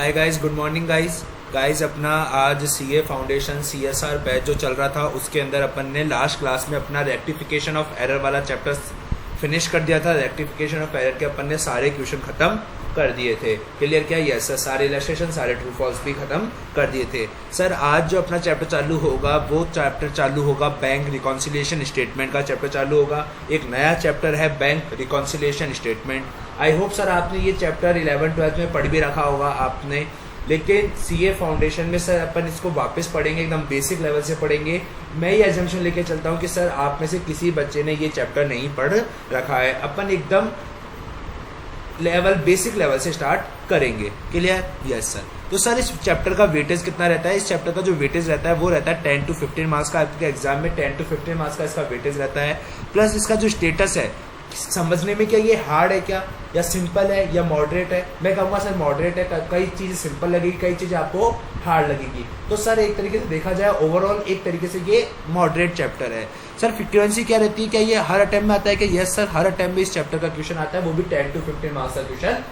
Hi guys, good morning guys अपना आज CA foundation CSR batch जो चल रहा था उसके अंदर अपन ने लास्ट क्लास में अपना रेक्टिफिकेशन ऑफ एरर वाला चैप्टर फिनिश कर दिया था। रेक्टिफिकेशन ऑफ एरर के अपन ने सारे क्वेश्चन खत्म कर दिए थे। क्लियर क्या? यस सर, सारे इलस्ट्रेशन सारे ट्रू फॉल्स भी खत्म कर दिए थे। सर आज जो अपना चैप्टर चालू होगा वो चैप्टर चालू होगा बैंक रिकॉन्सिलिएशन स्टेटमेंट का चैप्टर चालू होगा। एक नया चैप्टर है bank reconciliation statement. I hope sir आपने ये चैप्टर 11-12 में पढ़ भी रखा होगा आपने, लेकिन सीए फाउंडेशन में सर अपन इसको वापस पढ़ेंगे, एकदम बेसिक लेवल से पढ़ेंगे। मैं ये एजम्पशन लेके चलता हूँ कि सर आप में से किसी बच्चे ने ये चैप्टर नहीं पढ़ रखा है। अपन एकदम लेवल बेसिक लेवल से स्टार्ट करेंगे। क्लियर? Yes sir. तो सर इस चैप्टर का वेटेज कितना रहता है? इस चैप्टर का जो वेटेज रहता है वो रहता है 10 to 15 मार्क्स का। आपके एग्जाम में 10 to 15 मार्क्स का इसका वेटेज रहता है। प्लस इसका जो स्टेटस है समझने में क्या ये हार्ड है क्या या सिंपल है या मॉडरेट है? मैं कहूँगा सर मॉडरेट है। कई चीज़ें सिंपल लगेगी, कई चीज़ें आपको हार्ड लगेगी। तो सर एक तरीके से देखा जाए ओवरऑल एक तरीके से ये मॉडरेट चैप्टर है। सर फ्रीक्वेंसी क्या रहती है? क्या ये हर अटेम्प्ट में आता है? कि यस सर, हर अटेम्प्ट में इस चैप्टर का क्वेश्चन आता है, वो भी 10 to 15 मार्क्स का क्वेश्चन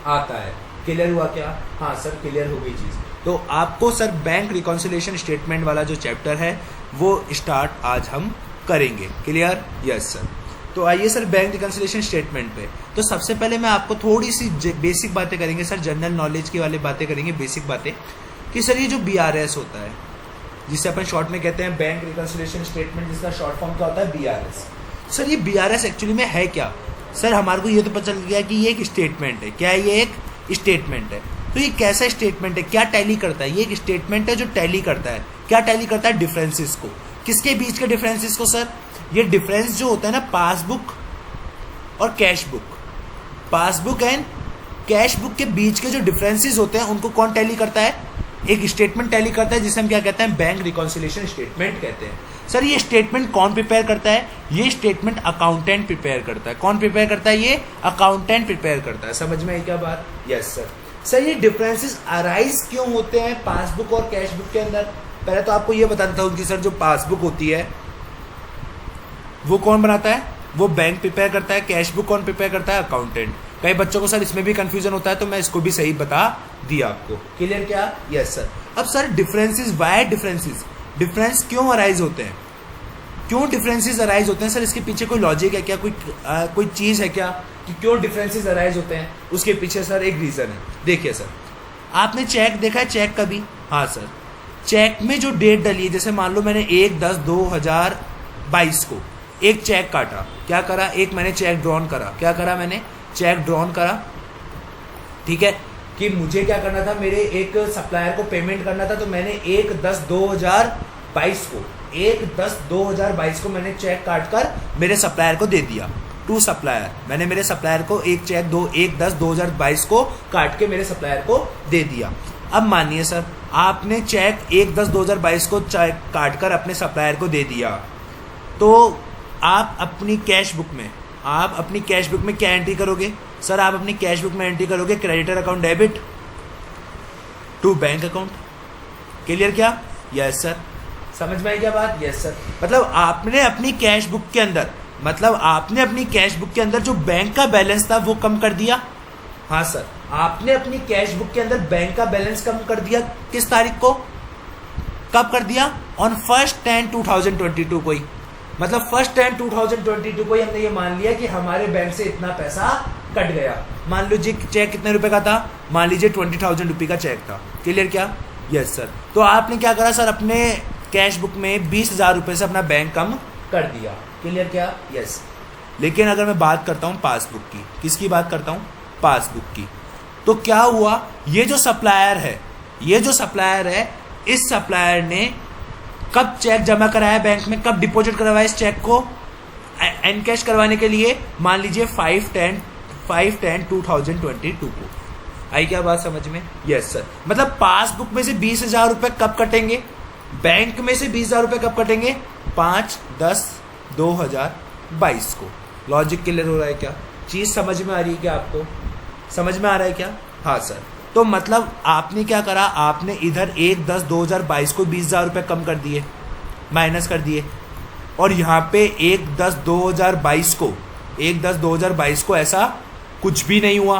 आता है। क्लियर हुआ क्या? हाँ सर, क्लियर हो गई चीज़। तो आपको सर बैंक रिकॉन्सिलिएशन स्टेटमेंट वाला जो चैप्टर है वो स्टार्ट आज हम करेंगे। क्लियर? Yes sir. तो आइए सर बैंक रिकॉन्सिलिएशन स्टेटमेंट पे। तो सबसे पहले मैं आपको थोड़ी सी बेसिक बातें करेंगे सर, जनरल नॉलेज की वाली बातें करेंगे, बेसिक बातें कि सर ये जो बीआरएस होता है जिसे अपन शॉर्ट में कहते हैं बैंक रिकॉन्सिलिएशन स्टेटमेंट, जिसका शॉर्ट फॉर्म क्या होता है? बीआरएस। सर ये बीआरएस एक्चुअली में है क्या? सर हमारे को ये तो पता चल गया कि ये एक स्टेटमेंट है। क्या है? ये एक स्टेटमेंट है। तो ये कैसा स्टेटमेंट है? क्या टैली करता है? ये एक स्टेटमेंट है जो टैली करता है। क्या टैली करता है? डिफरेंसेस को। किसके बीच के डिफरेंसेस को सर? ये डिफरेंस जो होता है ना पासबुक और cash book, passbook and cash book के बीच के जो डिफरेंसेस होते हैं उनको कौन टैली करता है? एक स्टेटमेंट टैली करता है, जिसे हम क्या कहते हैं? बैंक रिकॉन्सिलिएशन स्टेटमेंट कहते हैं। सर ये स्टेटमेंट कौन प्रिपेयर करता है? ये स्टेटमेंट अकाउंटेंट प्रिपेयर करता है। कौन प्रिपेयर करता है? ये अकाउंटेंट प्रिपेयर करता है। समझ में आई क्या बात? Yes sir. सर ये डिफरेंसेस अराइज क्यों होते हैं पासबुक और कैश बुक के अंदर? पहले तो आपको ये बता देता हूँ कि सर जो पासबुक होती है वो कौन बनाता है? वो बैंक प्रिपेयर करता है। कैश बुक कौन प्रिपेयर करता है? अकाउंटेंट। कई बच्चों को सर इसमें भी कंफ्यूजन होता है, तो मैं इसको भी सही बता दिया आपको। क्लियर क्या? Yes sir. अब sir differences, why differences, difference क्यों अराइज होते हैं? क्यों डिफरेंसेस अराइज होते हैं? सर इसके पीछे कोई लॉजिक है क्या? कोई चीज़ है क्या कि क्यों डिफरेंसेस अराइज होते हैं? उसके पीछे सर एक रीज़न है। देखिए सर, आपने चेक देखा है? चेक कभी? हाँ सर। चेक में जो डेट डली है, जैसे मान लो मैंने 1/10/2022 को एक चेक काटा। क्या करा? एक मैंने चेक ड्रॉन करा। क्या करा? मैंने चेक ड्रॉन करा। ठीक है कि मुझे क्या करना था? मेरे एक सप्लायर को पेमेंट करना था, तो मैंने 1/10/2022 को 1/10/2022 को मैंने चेक काट कर मेरे सप्लायर को दे दिया। टू सप्लायर, मैंने मेरे सप्लायर को एक चेक 1/10/2022 को काट के मेरे सप्लायर को दे दिया। अब मानिए सर आपने चेक 1/10/2022 को चेक काट कर अपने सप्लायर को दे दिया, तो आप अपनी कैश बुक में क्या एंट्री करोगे? सर आप अपनी कैश बुक में एंट्री करोगे creditor account debit to bank account. Clear क्या? Yes sir. समझ में आई क्या बात? Yes sir. मतलब आपने अपनी कैश बुक के अंदर जो बैंक का बैलेंस था वो कम कर दिया। हाँ सर, आपने अपनी कैश बुक के अंदर बैंक का बैलेंस कम कर दिया। किस तारीख को? कब कर दिया? ऑन 1/10/2022 को ही। मतलब 1/10/2022 को ही हमने ये मान लिया कि हमारे बैंक से इतना पैसा कट गया। मान लो जी चेक कितने रुपए का था? मान लीजिए 20,000 रुपये का चेक था। क्लियर क्या? Yes sir. तो आपने क्या करा सर? अपने कैश बुक में 20,000 रुपये से अपना बैंक कम कर दिया। क्लियर क्या? यस। लेकिन अगर मैं बात करता हूँ पासबुक की, किसकी बात करता हूँ? पासबुक की। तो क्या हुआ? ये जो सप्लायर है इस सप्लायर ने कब चेक जमा कराया बैंक में? कब डिपॉजिट करवाया इस चेक को? एनकैश करवाने के लिए मान लीजिए 5/10/2022 को। आई क्या बात समझ में? Yes sir. मतलब पासबुक में से 20,000 रुपये कब कटेंगे? बैंक में से 20,000 रुपये कब कटेंगे? 5/10/2022 को। लॉजिक क्लियर हो रहा है क्या? चीज़ समझ में आ रही है क्या आपको? समझ में आ रहा है क्या? हाँ सर। तो मतलब आपने क्या करा? आपने इधर 1/10/2022 को 20,000 रुपये कम कर दिए, माइनस कर दिए, और यहाँ पे 1/10/2022 को ऐसा कुछ भी नहीं हुआ।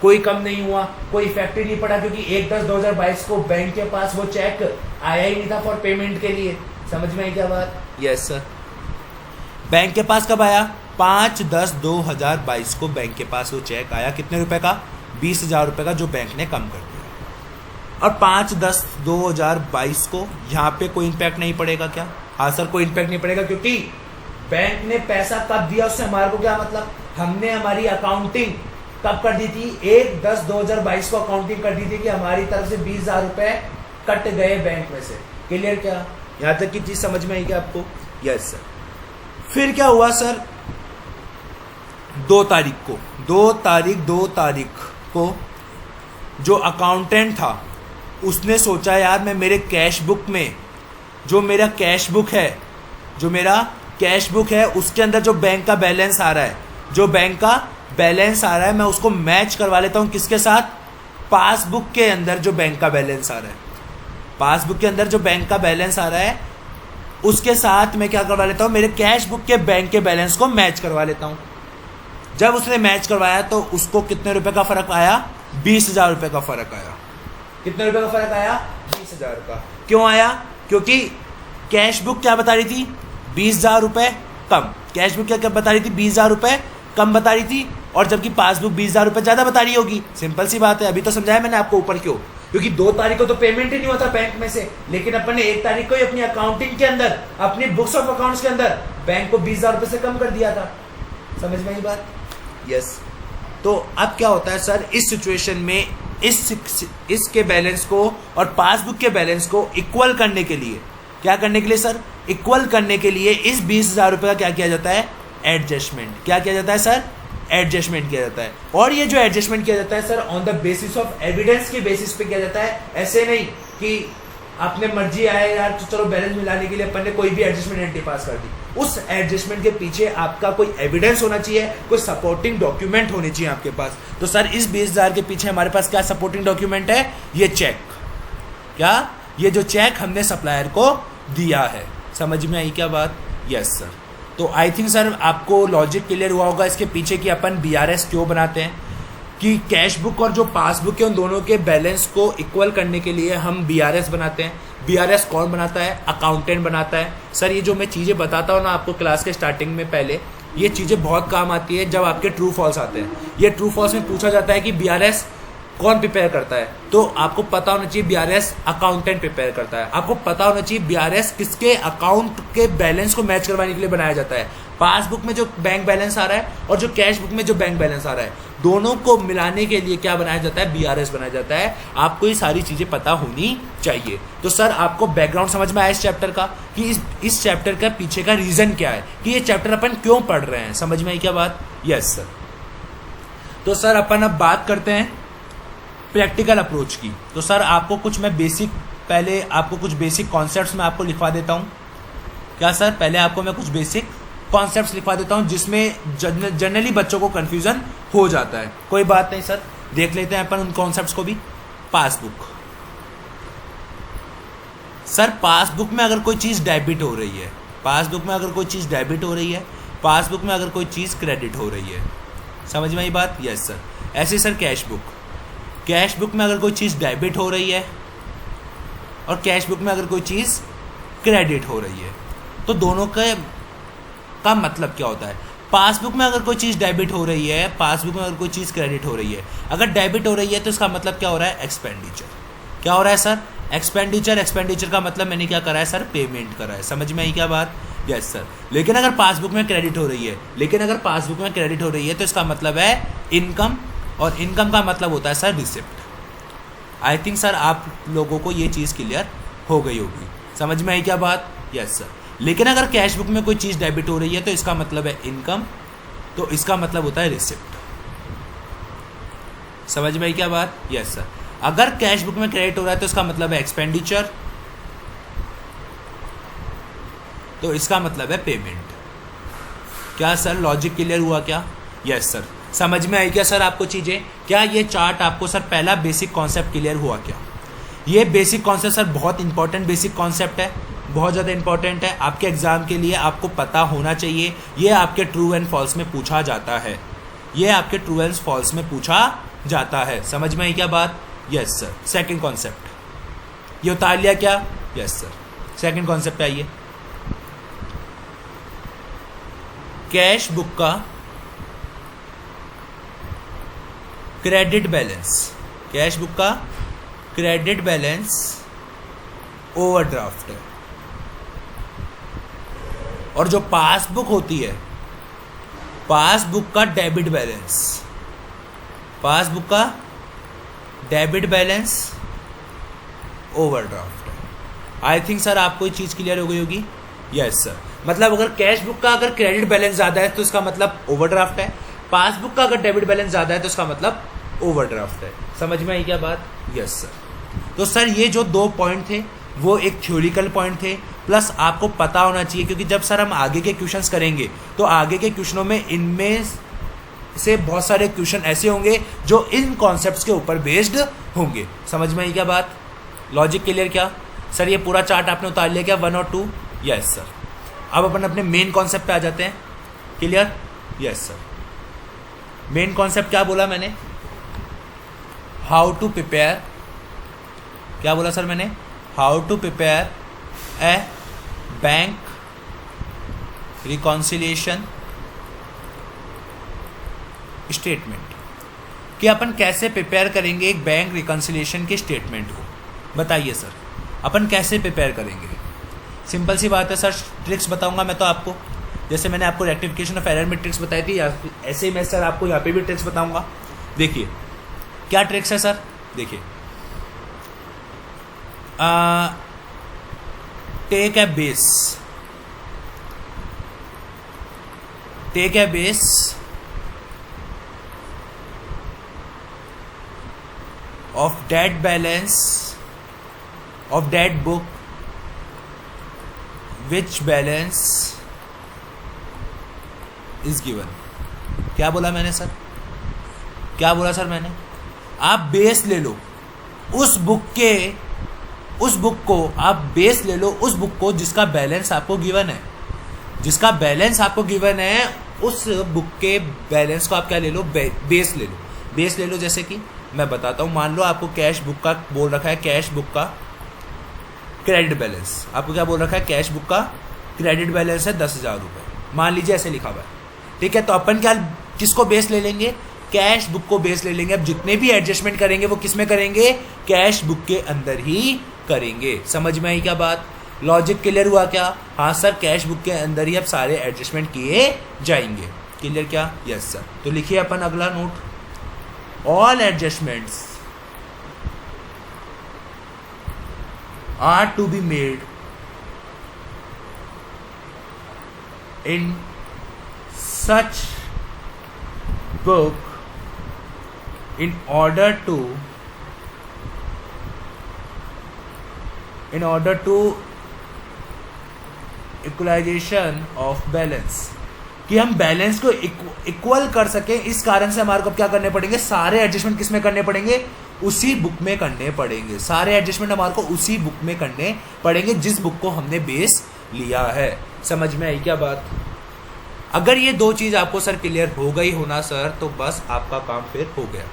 कोई कम नहीं हुआ, कोई इफेक्ट ही नहीं पड़ा, क्योंकि 1/10/2022 को बैंक के पास वो चेक आया ही नहीं था फॉर पेमेंट के लिए। समझ में आई क्या बात? Yes sir. बैंक के पास कब आया? 5/10/2022 को बैंक के पास वो चेक आया, कितने रुपए का? 20,000 रुपए का, जो बैंक ने कम कर दिया। और 5/10/2022 को यहाँ पे कोई इम्पैक्ट नहीं पड़ेगा क्या? हाँ सर, कोई इम्पैक्ट नहीं पड़ेगा, क्योंकि बैंक ने पैसा कब दिया उससे हमारे को क्या मतलब? हमने हमारी अकाउंटिंग कब कर दी थी? 1/10/2022 को अकाउंटिंग कर दी थी कि हमारी तरफ से 20,000 रुपए कट गए बैंक में से। क्लियर क्या? यहां तक की चीज समझ में आई क्या आपको? Yes sir. फिर क्या हुआ सर? 2 तारीख को जो अकाउंटेंट था उसने सोचा यार मैं मेरे कैश बुक में जो मेरा कैश बुक है उसके अंदर जो बैंक का बैलेंस आ रहा है मैं उसको मैच करवा लेता हूं। किसके साथ? पासबुक के अंदर जो बैंक का बैलेंस आ रहा है, पासबुक के अंदर जो बैंक का बैलेंस आ रहा है उसके साथ मैं क्या करवा लेता हूं? मेरे कैश बुक के बैंक के बैलेंस को मैच करवा लेता हूं। जब उसने मैच करवाया तो उसको कितने रुपए का फर्क आया? 20,000 रुपए का फर्क आया। कितने रुपए का फर्क आया? 20,000 का। क्यों आया? क्योंकि कैश बुक क्या बता रही थी? 20,000 रुपए कम। कैश बुक क्या बता रही थी? 20,000 रुपए कम बता रही थी, और जबकि पासबुक 20,000 रुपए ज्यादा बता रही होगी। सिंपल सी बात है, अभी तो समझाया मैंने आपको ऊपर क्यों। क्योंकि 2 तारीख को तो पेमेंट ही नहीं होता बैंक में से, लेकिन अपन ने 1 तारीख को ही अपनी अकाउंटिंग के अंदर, अपनी बुक्स ऑफ अकाउंट्स के अंदर बैंक को 20,000 रुपए से कम कर दिया था। समझ में आई बात? यस। तो अब क्या होता है सर, इस सिचुएशन में इसके बैलेंस को और पासबुक के बैलेंस को इक्वल करने के लिए, क्या करने के लिए सर? इक्वल करने के लिए इस 20,000 रुपए का क्या किया जाता है? एडजस्टमेंट। क्या किया जाता है सर? एडजस्टमेंट किया जाता है। और ये जो एडजस्टमेंट किया जाता है sir, on the basis of evidence के बेसिस पे किया जाता है। ऐसे नहीं कि आपने मर्जी आया यार तो चलो बैलेंस मिलाने के लिए अपन ने कोई भी एडजस्टमेंट एंट्री पास कर दी। उस एडजस्टमेंट के पीछे आपका कोई एविडेंस होना चाहिए, कोई सपोर्टिंग डॉक्यूमेंट होनी चाहिए आपके पास। तो सर इस 20,000 के पीछे हमारे पास क्या सपोर्टिंग डॉक्यूमेंट है? ये चेक। क्या? ये जो चेक हमने सप्लायर को दिया है। समझ में आई क्या बात? Yes sir. तो आई थिंक सर आपको लॉजिक क्लियर हुआ होगा इसके पीछे कि अपन BRS क्यों बनाते हैं, कि कैश बुक और जो पासबुक है उन दोनों के बैलेंस को इक्वल करने के लिए हम BRS बनाते हैं। BRS कौन बनाता है? अकाउंटेंट बनाता है। सर ये जो मैं चीज़ें बताता हूँ ना आपको क्लास के स्टार्टिंग में, पहले ये चीज़ें बहुत काम आती है जब आपके ट्रू फॉल्स आते हैं। ये ट्रू फॉल्स में पूछा जाता है कि BRS कौन प्रिपेयर करता है, तो आपको पता होना चाहिए BRS अकाउंटेंट प्रिपेयर करता है। आपको पता होना चाहिए BRS किसके अकाउंट के बैलेंस को मैच करवाने के लिए बनाया जाता है। पासबुक में जो बैंक बैलेंस आ रहा है और जो कैश बुक में जो बैंक बैलेंस आ रहा है, दोनों को मिलाने के लिए क्या बनाया जाता है? BRS बनाया जाता है। आपको ये सारी चीजें पता होनी चाहिए। तो सर आपको बैकग्राउंड समझ में आया इस चैप्टर का, कि इस चैप्टर का पीछे का रीजन क्या है, कि ये चैप्टर अपन क्यों पढ़ रहे हैं। समझ में आई क्या बात? Yes sir. तो सर अपन अब बात करते हैं प्रैक्टिकल अप्रोच की। तो सर आपको कुछ मैं बेसिक कॉन्सेप्ट्स में आपको लिखवा देता हूँ। क्या सर? पहले आपको मैं कुछ बेसिक कॉन्सेप्ट्स लिखवा देता हूँ जिसमें जनरली बच्चों को कंफ्यूजन हो जाता है। कोई बात नहीं सर, देख लेते हैं अपन उन कॉन्सेप्ट्स को भी। पासबुक। सर पासबुक में अगर कोई चीज़ डेबिट हो रही है, पासबुक में अगर कोई चीज़ डेबिट हो रही है, पासबुक में अगर कोई चीज़ क्रेडिट हो रही है। समझ में आई बात? Yes sir. ऐसे सर कैश बुक में अगर कोई चीज़ डेबिट हो रही है और कैश बुक में अगर कोई चीज़ क्रेडिट हो रही है, तो दोनों का मतलब क्या होता है? पासबुक में अगर कोई चीज़ डेबिट हो रही है, पासबुक में अगर कोई चीज़ क्रेडिट हो रही है, अगर डेबिट हो रही है तो इसका मतलब क्या हो रहा है? एक्सपेंडिचर। क्या हो रहा है सर? एक्सपेंडिचर का मतलब मैंने क्या करा है सर? पेमेंट करा है। समझ में आई क्या बात? Yes sir. लेकिन अगर पासबुक में क्रेडिट हो रही है, तो इसका मतलब है इनकम, और इनकम का मतलब होता है sir receipt. I think sir आप लोगों को ये चीज़ क्लियर हो गई होगी। समझ में आई क्या बात? Yes sir. लेकिन अगर कैश बुक में कोई चीज़ डेबिट हो रही है तो इसका मतलब है इनकम, तो इसका मतलब होता है रिसिप्ट। समझ में आई क्या बात? Yes sir. अगर कैश बुक में क्रेडिट हो रहा है तो इसका मतलब है एक्सपेंडिचर, तो इसका मतलब है पेमेंट। क्या सर लॉजिक क्लियर हुआ क्या? Yes sir. समझ में आई क्या सर आपको चीज़ें? क्या ये चार्ट आपको सर पहला बेसिक कॉन्सेप्ट क्लियर हुआ क्या? ये बेसिक कॉन्सेप्ट सर बहुत इंपॉर्टेंट बेसिक कॉन्सेप्ट है, बहुत ज़्यादा इंपॉर्टेंट है आपके एग्जाम के लिए, आपको पता होना चाहिए। ये आपके ट्रू एंड फॉल्स में पूछा जाता है, ये आपके ट्रू एंड फॉल्स में पूछा जाता है। समझ में आई क्या बात? Yes sir. सेकंड कॉन्सेप्ट ये उतार लिया क्या? Yes sir. सेकंड कॉन्सेप्ट पे आइए। कैश बुक का क्रेडिट बैलेंस, कैश बुक का क्रेडिट बैलेंस ओवरड्राफ्ट है, और जो पासबुक होती है, पासबुक का डेबिट बैलेंस, पासबुक का डेबिट बैलेंस ओवरड्राफ्ट है। आई थिंक सर आपको ये चीज क्लियर हो गई होगी। Yes sir. मतलब अगर कैश बुक का अगर क्रेडिट बैलेंस ज्यादा है तो इसका मतलब ओवरड्राफ्ट है, पासबुक का अगर डेबिट बैलेंस ज्यादा है तो इसका मतलब ओवरड्राफ्ट है। समझ में आई क्या बात? Yes sir. तो सर ये जो 2 पॉइंट थे वो एक थ्योरिकल पॉइंट थे, प्लस आपको पता होना चाहिए, क्योंकि जब सर हम आगे के क्वेश्चंस करेंगे तो आगे के क्वेश्चनों में इनमें से बहुत सारे क्वेश्चन ऐसे होंगे जो इन कॉन्सेप्ट्स के ऊपर बेस्ड होंगे। समझ में आई क्या बात? लॉजिक क्लियर क्या सर? ये पूरा चार्ट आपने उतार लिया क्या 1 और 2? Yes sir. अब अपन अपने मेन कॉन्सेप्ट पे आ जाते हैं। Clear? Yes sir. Main concept क्या बोला मैंने? हाउ टू प्रिपेयर, क्या बोला सर मैंने? How to prepare a bank reconciliation statement, कि अपन कैसे प्रिपेयर करेंगे एक बैंक रिकॉन्सिलिएशन के स्टेटमेंट को। बताइए सर अपन कैसे प्रिपेयर करेंगे? सिंपल सी बात है सर, ट्रिक्स बताऊंगा मैं तो आपको, जैसे मैंने आपको रेक्टिफिकेशन ऑफ एरर में ट्रिक्स बताई थी, ऐसे ही मैं सर आपको यहाँ पे भी ट्रिक्स बताऊंगा। देखिए क्या ट्रिक्स है सर। देखिए take a base, take a base of debt balance of debt book which balance is given। क्या बोला मैंने सर? क्या बोला सर मैंने? आप बेस ले लो उस बुक के, उस बुक को आप बेस ले लो उस बुक को जिसका बैलेंस आपको गिवन है, जिसका बैलेंस आपको गिवन है उस बुक के बैलेंस को आप क्या ले लो? बेस ले लो। बेस ले लो जैसे कि मैं बताता हूँ, मान लो आपको कैश बुक का बोल रखा है, कैश बुक का क्रेडिट बैलेंस आपको क्या बोल रखा है? कैश बुक का क्रेडिट बैलेंस है 10,000 रुपये, मान लीजिए ऐसे लिखा हुआ है। ठीक है, तो अपन क्या किसको बेस ले लेंगे? कैश बुक को बेस ले लेंगे। अब जितने भी एडजस्टमेंट करेंगे वो किस में करेंगे? कैश बुक के अंदर ही करेंगे। समझ में आई क्या बात? लॉजिक क्लियर हुआ क्या? हाँ सर, कैश बुक के अंदर ही अब सारे एडजस्टमेंट किए जाएंगे। क्लियर क्या? Yes sir. तो लिखिए अपन अगला note, all adjustments are to be made in such book in order to equalization of balance, कि हम बैलेंस को इक्वल कर सके। इस कारण से हमारे को क्या करने पड़ेंगे? सारे एडजस्टमेंट किस में करने पड़ेंगे? उसी बुक में करने पड़ेंगे। सारे एडजस्टमेंट हमारे को उसी बुक में करने पड़ेंगे जिस बुक को हमने बेस लिया है। समझ में आई क्या बात? अगर ये 2 चीज आपको सर क्लियर हो गई होना सर, तो बस आपका काम फिर हो गया।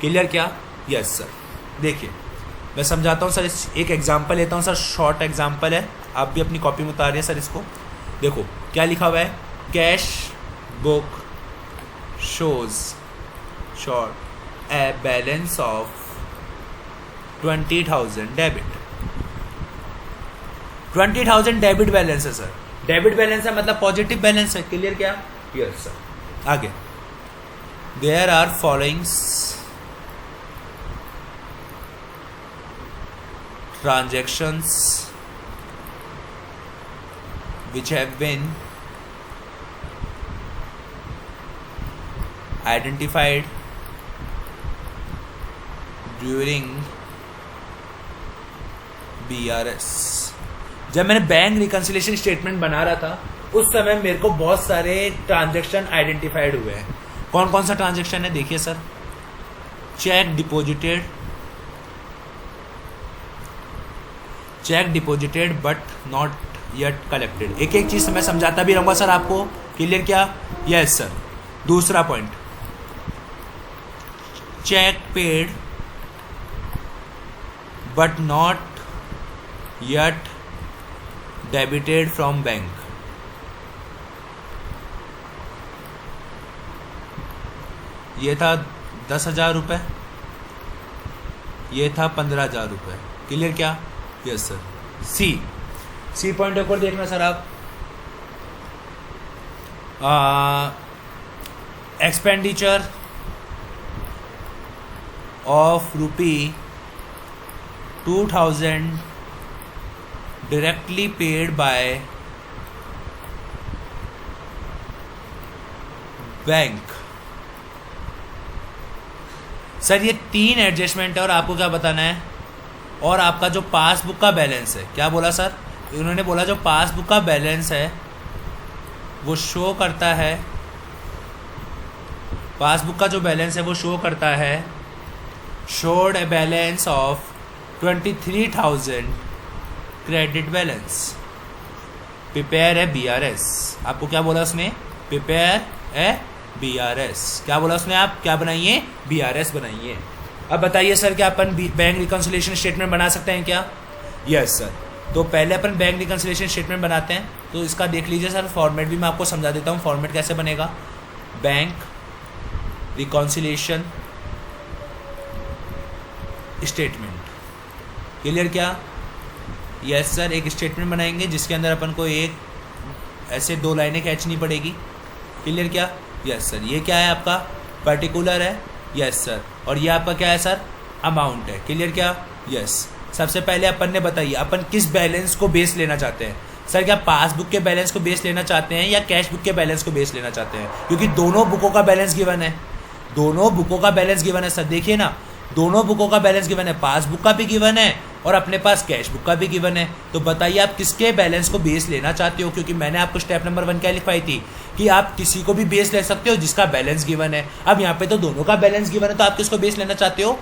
क्लियर क्या? Yes sir. देखिए मैं समझाता हूँ सर, एक एग्जाम्पल लेता हूँ सर, शॉर्ट एग्जाम्पल है, आप भी अपनी कॉपी में उतारिए सर इसको। देखो क्या लिखा हुआ है? Cash book shows short a balance of 20,000 debit. 20,000 debit balance है सर। डेबिट बैलेंस है मतलब पॉजिटिव बैलेंस है। क्लियर क्या? Yes sir. आगे, there are followings transactions which have been identified during BRS। जब मैंने बैंक रिकंसिलिएशन स्टेटमेंट बना रहा था उस समय मेरे को बहुत सारे ट्रांजैक्शन आइडेंटिफाइड हुए हैं। कौन कौन सा ट्रांजैक्शन है? देखिए sir, check deposited but not yet collected. एक एक चीज मैं समझाता भी रहूंगा सर आपको। क्लियर क्या? Yes sir. दूसरा point, cheque paid but not yet debited from bank. ये था 10,000 रुपये, ये था 15,000 रुपये। क्लियर क्या? Yes sir. सी पॉइंट ऊपर देखना सर आप। Expenditure of ₹2,000 directly paid by bank. Sir ये 3 एडजस्टमेंट है और आपको क्या बताना है? और आपका जो पासबुक का बैलेंस है, क्या बोला सर? उन्होंने बोला जो पासबुक का बैलेंस है वो शो करता है, पासबुक का जो बैलेंस है वो शो करता है showed A balance of 23,000 credit balance. Prepare है BRS। आपको क्या बोला उसने? प्रिपेयर है BRS। क्या बोला उसने? आप क्या बनाइए? BRS बनाइए। अब बताइए सर क्या अपन बैंक रिकन्सिलिएशन स्टेटमेंट बना सकते हैं क्या? Yes sir. तो पहले अपन बैंक रिकन्सिलिएशन स्टेटमेंट बनाते हैं। तो इसका देख लीजिए सर, फॉर्मेट भी मैं आपको समझा देता हूँ फॉर्मेट कैसे बनेगा। Bank reconciliation statement. क्लियर क्या? Yes sir. एक स्टेटमेंट बनाएंगे जिसके अंदर अपन को एक ऐसे 2 लाइनें खींचनी पड़ेगी। क्लियर क्या? Yes sir. ये क्या है आपका? पर्टिकुलर है। Yes sir. और ये आपका क्या है सर? अमाउंट है। क्लियर क्या? यस। सबसे पहले अपन ने बताइए अपन किस बैलेंस को बेस लेना चाहते हैं? सर क्या पासबुक के बैलेंस को बेस लेना चाहते हैं या कैश बुक के बैलेंस को बेस लेना चाहते हैं? क्योंकि दोनों बुकों का बैलेंस गिवन है, दोनों बुकों का बैलेंस गिवन है सर। देखिए ना, दोनों बुकों का बैलेंस गिवन है, पासबुक का भी गिवन है और अपने पास कैश बुक का भी गिवन है। तो बताइए आप किसके बैलेंस को बेस लेना चाहते हो? क्योंकि मैंने आपको स्टेप नंबर 1 क्या लिखवाई थी कि आप किसी को भी बेस ले सकते हो जिसका बैलेंस गिवन है। अब यहाँ पे तो दोनों का बैलेंस गिवन है, तो आप किसको बेस लेना चाहते हो?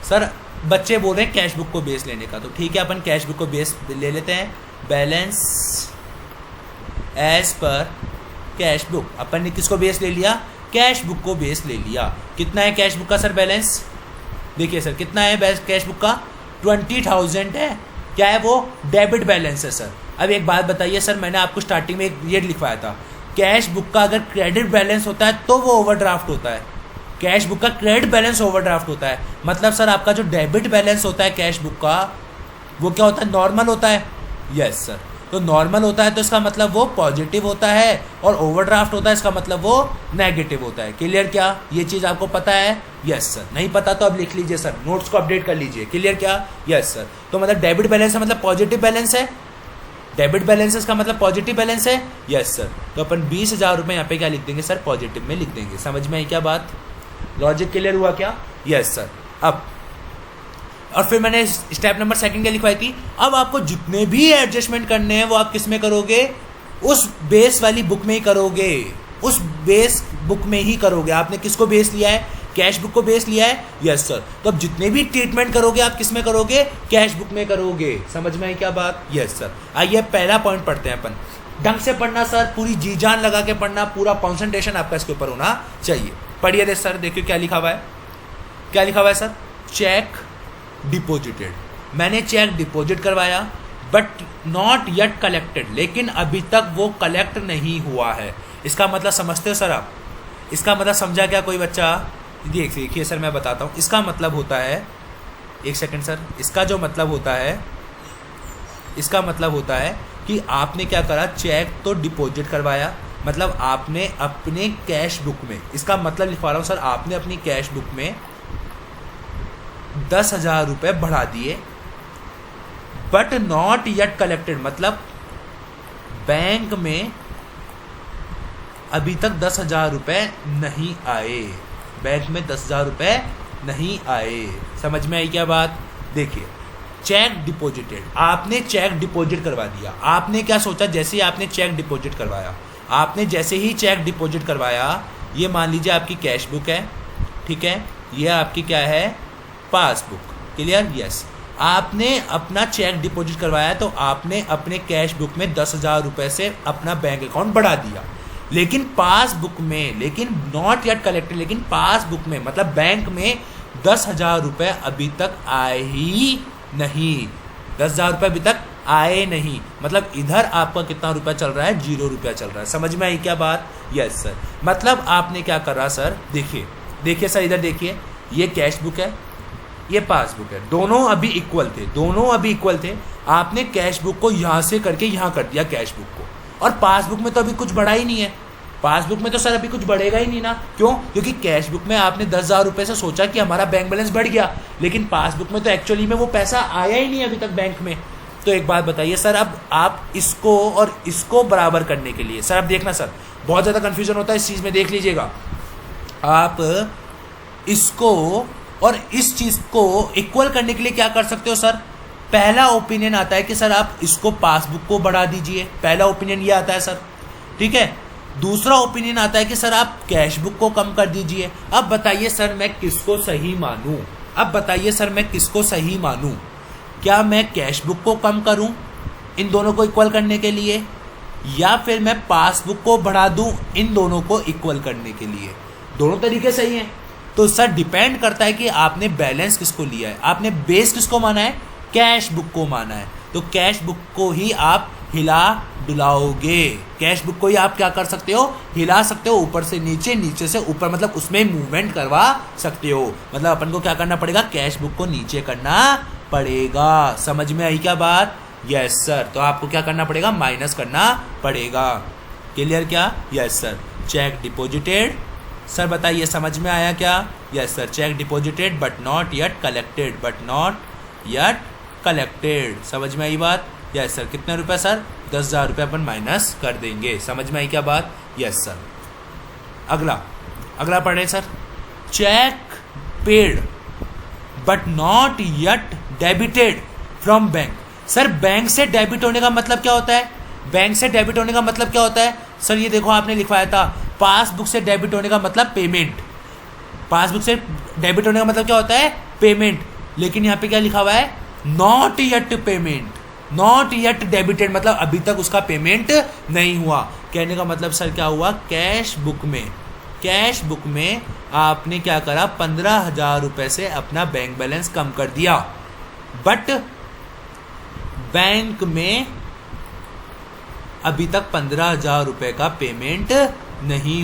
सर बच्चे बोल रहे हैं कैश बुक को बेस लेने का, तो ठीक है अपन कैश बुक को बेस ले लेते हैं। Balance as per cash book. अपन ने किसको बेस ले लिया? कैश बुक को बेस ले लिया। कितना है कैश बुक का सर बैलेंस? देखिए सर कितना है कैश बुक का? 20,000 है। क्या है वो? डेबिट बैलेंस है सर। अब एक बात बताइए सर, मैंने आपको स्टार्टिंग में एक ये लिखवाया था, कैश बुक का अगर क्रेडिट बैलेंस होता है तो वो ओवरड्राफ्ट होता है। कैश बुक का क्रेडिट बैलेंस ओवरड्राफ्ट होता है। मतलब सर आपका जो डेबिट बैलेंस होता है कैश बुक का वो क्या होता है? नॉर्मल होता है। Yes sir. तो नॉर्मल होता है तो इसका मतलब वो पॉजिटिव होता है, और ओवरड्राफ्ट होता है इसका मतलब वो नेगेटिव होता है। क्लियर क्या? ये चीज़ आपको पता है? Yes sir. नहीं पता तो अब लिख लीजिए सर, नोट्स को अपडेट कर लीजिए। क्लियर क्या? Yes sir. तो मतलब डेबिट बैलेंस है मतलब पॉजिटिव बैलेंस है, डेबिट बैलेंस है इसका मतलब पॉजिटिव बैलेंस है। Yes sir. तो अपन 20,000 रुपये यहाँ पे क्या लिख देंगे सर? पॉजिटिव में लिख देंगे। समझ में आई क्या बात? लॉजिक क्लियर हुआ क्या? Yes sir. अब और फिर मैंने स्टेप नंबर 2 क्या लिखवाई थी? अब आपको जितने भी एडजस्टमेंट करने हैं वो आप किस में करोगे? उस बेस वाली बुक में ही करोगे, उस बेस बुक में ही करोगे। आपने किसको बेस लिया है? कैश बुक को बेस लिया है। Yes sir. तो अब जितने भी ट्रीटमेंट करोगे आप किस में करोगे? कैश बुक में करोगे। समझ में आई क्या बात? Yes sir. आइए पहला पॉइंट पढ़ते हैं अपन। ढंग से पढ़ना सर, पूरी जी जान लगा के पढ़ना, पूरा कॉन्सेंट्रेशन आपका इसके ऊपर होना चाहिए। पढ़िए दे सर, देखिए क्या लिखा हुआ है। क्या लिखा हुआ है सर? Check deposited. मैंने चेक डिपॉजिट करवाया बट नॉट येट कलेक्टेड, लेकिन अभी तक वो कलेक्ट नहीं हुआ है। इसका मतलब समझते हो सर आप? इसका मतलब समझा क्या कोई बच्चा? देखिए सर मैं बताता हूँ। इसका मतलब होता है, एक सेकंड सर, इसका जो मतलब होता है, इसका मतलब होता है कि आपने क्या करा? चेक तो डिपॉजिट करवाया, मतलब आपने अपने कैश बुक में, इसका मतलब लिखवा रहा हूँ सर, आपने अपनी कैश बुक में 10,000 रुपये बढ़ा दिए बट नॉट येट कलेक्टेड, मतलब बैंक में अभी तक 10,000 रुपये नहीं आए, बैंक में 10,000 रुपये नहीं आए। समझ में आई क्या बात? देखिए चेक डिपॉजिटेड, आपने चेक डिपॉजिट करवा दिया। आपने क्या सोचा? जैसे ही आपने चेक डिपॉजिट करवाया, आपने जैसे ही चेक डिपॉजिट करवाया, ये मान लीजिए आपकी कैश बुक है, ठीक है, ये आपकी क्या है? पासबुक। क्लियर? यस। आपने अपना चेक डिपॉजिट करवाया तो आपने अपने कैश बुक में 10,000 रुपये से अपना बैंक अकाउंट बढ़ा दिया, लेकिन पासबुक में, लेकिन नॉट येट कलेक्टेड, लेकिन पासबुक में मतलब बैंक में 10,000 रुपये अभी तक आए ही नहीं, 10,000 रुपये अभी तक आए नहीं, मतलब इधर आपका कितना रुपया चल रहा है, 0 रुपया चल रहा है। समझ में आई क्या बात? Yes sir. मतलब आपने क्या करा सर, देखिए सर, इधर देखिए, ये कैश बुक है, ये पासबुक है, दोनों अभी इक्वल थे। आपने कैश बुक को यहाँ से करके यहाँ कर दिया कैश बुक को, और पासबुक में तो अभी कुछ बढ़ा ही नहीं है। पासबुक में तो सर अभी कुछ बढ़ेगा ही नहीं ना, क्यों? क्योंकि कैश बुक में आपने 10,000 रुपये से सोचा कि हमारा बैंक बैलेंस बढ़ गया, लेकिन पासबुक में तो एक्चुअली में वो पैसा आया ही नहीं अभी तक बैंक में। तो एक बात बताइए सर, अब आप इसको और इसको बराबर करने के लिए, सर अब देखना सर, बहुत ज़्यादा कन्फ्यूजन होता है इस चीज़ में, देख लीजिएगा। आप इसको और इस चीज़ को इक्वल करने के लिए क्या कर सकते हो सर? पहला ओपिनियन आता है कि सर आप इसको पासबुक को बढ़ा दीजिए, पहला ओपिनियन ये आता है सर, ठीक है। दूसरा ओपिनियन आता है कि सर आप कैश बुक को कम कर दीजिए। अब बताइए सर मैं किसको सही मानूं? क्या मैं कैश बुक को कम करूं इन दोनों को इक्वल करने के लिए, या फिर मैं पासबुक को बढ़ा दूं इन दोनों को इक्वल करने के लिए? दोनों तरीके सही हैं। तो सर डिपेंड करता है कि आपने बैलेंस किसको लिया है, आपने बेस किसको माना है, कैश बुक को माना है। तो कैश बुक को ही आप हिला डुलाओगे, कैश बुक को ही आप क्या कर सकते हो, हिला सकते हो, ऊपर से नीचे, नीचे से ऊपर, मतलब उसमें मूवमेंट करवा सकते हो। मतलब अपन को क्या करना पड़ेगा, कैश बुक को नीचे करना पड़ेगा। समझ में आई क्या बात? Yes sir. तो आपको क्या करना पड़ेगा, माइनस करना पड़ेगा। क्लियर क्या? Yes sir. Check deposited, sir बताइए समझ में आया क्या? Yes sir. Check deposited but not yet collected, समझ में आई बात? Yes sir. कितने रुपए सर? 10,000 रुपये अपन माइनस कर देंगे। समझ में आई क्या बात? Yes sir. अगला पढ़े sir. Cheque paid but not yet debited from bank. Sir bank से डेबिट होने का मतलब क्या होता है? सर ये देखो आपने लिखवाया था, पासबुक से डेबिट होने का मतलब पेमेंट। पासबुक से डेबिट होने का मतलब क्या होता है? पेमेंट। लेकिन यहाँ पे क्या लिखा हुआ है? Not yet payment, not yet debited, मतलब अभी तक उसका पेमेंट नहीं हुआ। कहने का मतलब सर क्या हुआ, कैश बुक में आपने क्या करा, 15,000 रुपये से अपना बैंक बैलेंस कम कर दिया, बट बैंक में अभी तक 15,000 रुपये का पेमेंट नहीं